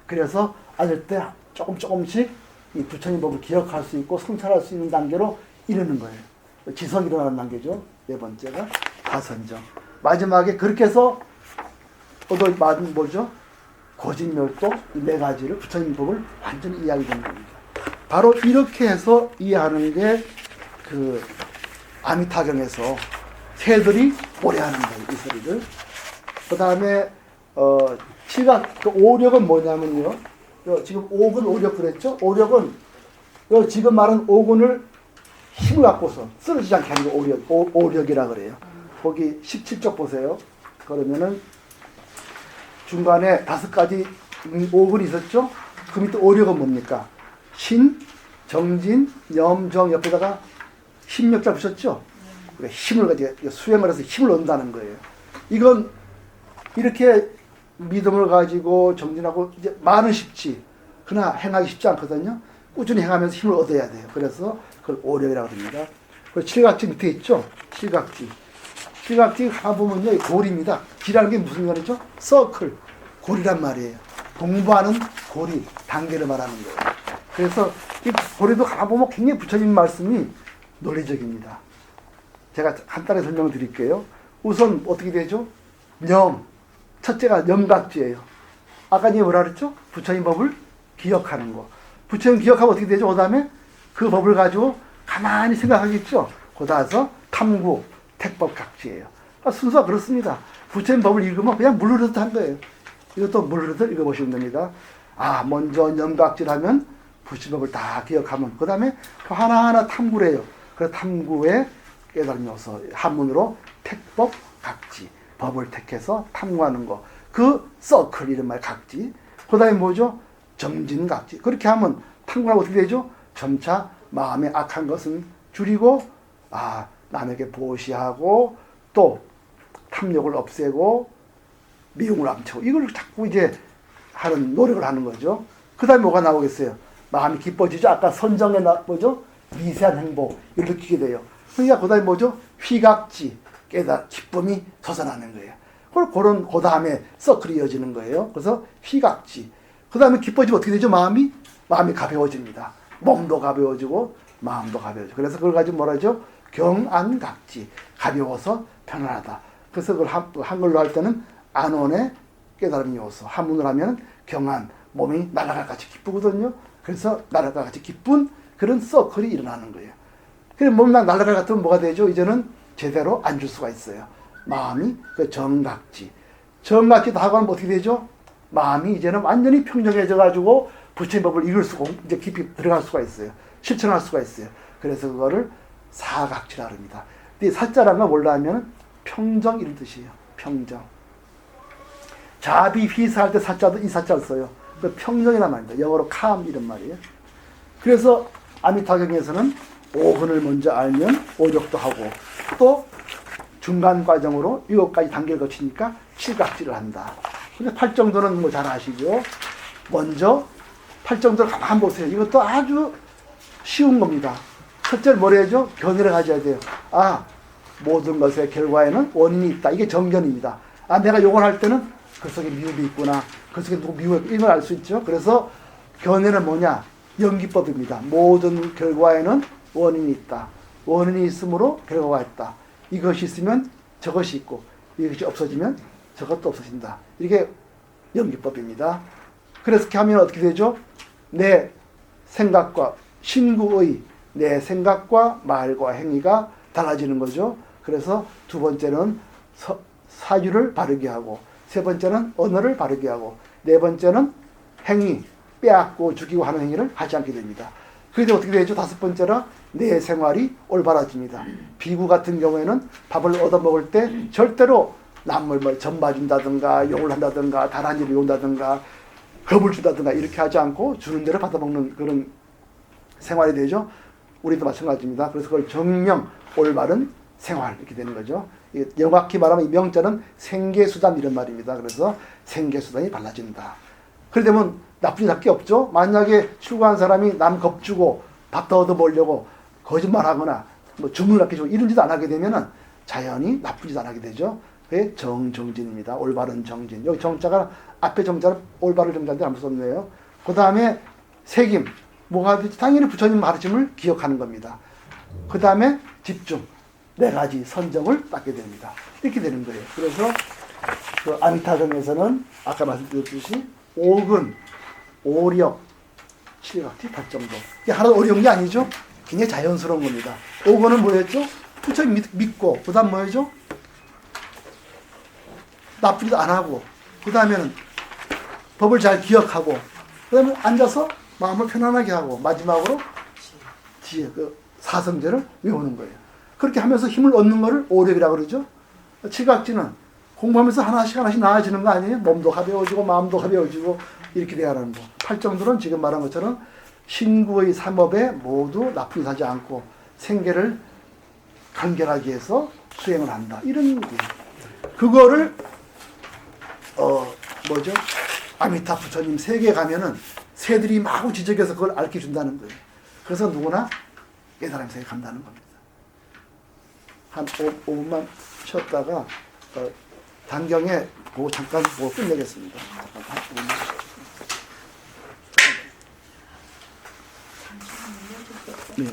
Speaker 2: 그래서 앉을 때 조금씩 이 부처님 법을 기억할 수 있고 성찰할 수 있는 단계로 이르는 거예요. 지성이 일어나는 단계죠. 네 번째가 다선정. 마지막에 그렇게 해서 얻어맞은 뭐죠? 고진멸도 이 네 가지를 부처님 법을 완전히 이해하게 되는 겁니다. 바로 이렇게 해서 이해하는 게 그 아미타경에서 새들이 오래하는 거예요. 이 소리를. 그 다음에 시각 그 오력은 뭐냐면요. 지금 오근 오력 그랬죠? 오력은 지금 말한 오근을 힘을 갖고서 쓰러지지 않게 하는 게 오력이라 그래요. 거기 17쪽 보세요. 그러면은 중간에 5가지 오근이 있었죠? 그 밑에 오력은 뭡니까? 신, 정진, 염, 정 옆에다가 힘력자 붙였죠? 그러니까 힘을 가지고 수행을 해서 힘을 얻는다는 거예요. 이건 이렇게 믿음을 가지고 정진하고 이제 말은 쉽지. 그러나 행하기 쉽지 않거든요. 꾸준히 행하면서 힘을 얻어야 돼요. 그래서 그걸 오력이라고 합니다. 그리고 칠각지 밑에 있죠? 칠각지. 칠각지 가보면요, 고리입니다. 기라는 게 무슨 말이죠? 서클. 고리란 말이에요. 공부하는 고리, 단계를 말하는 거예요. 그래서 이 고리도 가보면 굉장히 부처님 말씀이 논리적입니다. 제가 간단히 설명드릴게요. 우선 어떻게 되죠? 염. 첫째가 염각지예요. 아까 이제 뭐라 그랬죠? 부처님 법을 기억하는 거. 부처님 기억하면 어떻게 되죠? 그 다음에 그 법을 가지고 가만히 생각하겠죠? 고다서 탐구, 택법 각지예요. 순서가 그렇습니다. 부처님 법을 읽으면 그냥 물 흐르듯 한 거예요. 이것도 물 흐르듯 읽어보시면 됩니다. 먼저 염각지라면 부처법을 다 기억하면 그 다음에 하나하나 탐구를 해요. 그래서 탐구의 깨달음 요소, 한문으로 택법 각지, 법을 택해서 탐구하는 거. 그 서클 이런 말 각지. 그 다음에 뭐죠? 정진 각지. 그렇게 하면 탐구하면 어떻게 되죠? 점차 마음에 악한 것은 줄이고 남에게 보시하고 또 탐욕을 없애고 미움을 감추고 이걸 자꾸 이제 하는 노력을 하는 거죠. 그 다음에 뭐가 나오겠어요? 마음이 기뻐지죠. 아까 선정에 뭐죠? 미세한 행복 이걸 느끼게 돼요. 그러니까 그 다음에 뭐죠? 휘각지 기쁨이 솟아나는 거예요. 그런 그 다음에 서클이 이어지는 거예요. 그래서 휘각지. 그 다음에 기뻐지면 어떻게 되죠? 마음이 가벼워집니다. 몸도 가벼워지고 마음도 가벼워지고. 그래서 그걸 가지고 뭐라 하죠? 경안각지. 가벼워서 편안하다. 그래서 그걸 한글로 할 때는 안온의 깨달음 요소. 한문으로 하면 경안, 몸이 날아갈 같이 기쁘거든요. 그래서 날아갈 같이 기쁜 그런 서클이 일어나는 거예요. 그래서 몸이 날아갈 것 같으면 뭐가 되죠? 이제는 제대로 앉을 수가 있어요. 마음이 그 정각지. 정각지 다 하고 하면 어떻게 되죠? 마음이 이제는 완전히 평정해져 가지고 부처님 법을 읽을 수가 이제 깊이 들어갈 수가 있어요. 실천할 수가 있어요. 그래서 그거를 사각지라 합니다. 근데 사자라는 건 뭘로 하면 평정 이런 뜻이에요. 평정. 자비 휘사할 때 사자도 이 사자를 써요. 그 평정이란 말입니다. 영어로 calm 이런 말이에요. 그래서 아미타경에서는 5분을 먼저 알면 오력도 하고 또 중간 과정으로 7가지 단계를 거치니까 칠각지를 한다. 근데 팔정도는 뭐 잘 아시죠? 먼저 팔정도를 가만 보세요. 이것도 아주 쉬운 겁니다. 첫째는 뭐라 해야죠? 견해를 가져야 돼요. 모든 것의 결과에는 원인이 있다. 이게 정견입니다. 내가 요걸 할 때는 그 속에 미움이 있구나. 그 속에 누구 미움이 있구나. 이걸 알 수 있죠. 그래서 견해는 뭐냐? 연기법입니다. 모든 결과에는 원인이 있다. 원인이 있으므로 결과가 있다. 이것이 있으면 저것이 있고 이것이 없어지면 저것도 없어진다. 이게 연기법입니다. 그래서 이렇게 하면 어떻게 되죠? 내 생각과 신구의 내 생각과 말과 행위가 달라지는 거죠. 그래서 두 번째는 사유를 바르게 하고 세 번째는 언어를 바르게 하고 네 번째는 행위, 빼앗고 죽이고 하는 행위를 하지 않게 됩니다. 그래서 어떻게 되죠? 다섯 번째는 내 생활이 올바라집니다. 비구 같은 경우에는 밥을 얻어먹을 때 절대로 남을 전봐준다든가 욕을 한다든가 다란이를 욕한다든가 겁을 준다든가 이렇게 하지 않고 주는 대로 받아먹는 그런 생활이 되죠. 우리도 마찬가지입니다. 그래서 그걸 정명, 올바른 생활 이렇게 되는 거죠. 정확히 말하면 이 명자는 생계수단 이런 말입니다. 그래서 생계수단이 달라진다. 그래 되면 나쁜 일할 게 없죠. 만약에 출가한 사람이 남 겁주고 밥 더 얻어먹으려고 거짓말하거나 주문을 아끼고 이런 짓 안 하게 되면은 자연히 나쁜 짓 안 하게 되죠. 그게 정진입니다. 올바른 정진. 여기 정자가 앞에 정자는 올바른 정자인데 잘못 썼네요. 그 다음에 책임. 뭐가 되지? 당연히 부처님 가르침을 기억하는 겁니다. 그 다음에 집중. 네 가지 선정을 받게 됩니다. 이렇게 되는 거예요. 그래서 그 안타정에서는 아까 말씀드렸듯이 5근, 5력, 7각지, 8정도. 이게 하나도 어려운 게 아니죠? 굉장히 자연스러운 겁니다. 5근은 뭐였죠? 부처님 믿고, 그 다음 뭐였죠? 나쁜 짓 안 하고, 그 다음에는 법을 잘 기억하고, 그 다음에 앉아서 마음을 편안하게 하고, 마지막으로 지혜, 그 사성제를 외우는 거예요. 그렇게 하면서 힘을 얻는 거를 오력이라고 그러죠. 칠각지는 공부하면서 하나씩 나아지는 거 아니에요? 몸도 가벼워지고 마음도 가벼워지고 이렇게 돼야 하는 거. 팔정들은 지금 말한 것처럼 신구의 삼업에 모두 나쁜 짓 하지 않고 생계를 간결하게 해서 수행을 한다. 이런 거예요. 그거를 아미타 부처님 세계에 가면은 새들이 마구 지적해서 그걸 알게 준다는 거예요. 그래서 누구나 깨달음 세계에 간다는 겁니다. 한 5분만 쉬었다가 단경에 보고 잠깐 보고 끝내겠습니다. 잠깐 한 5분만. 네.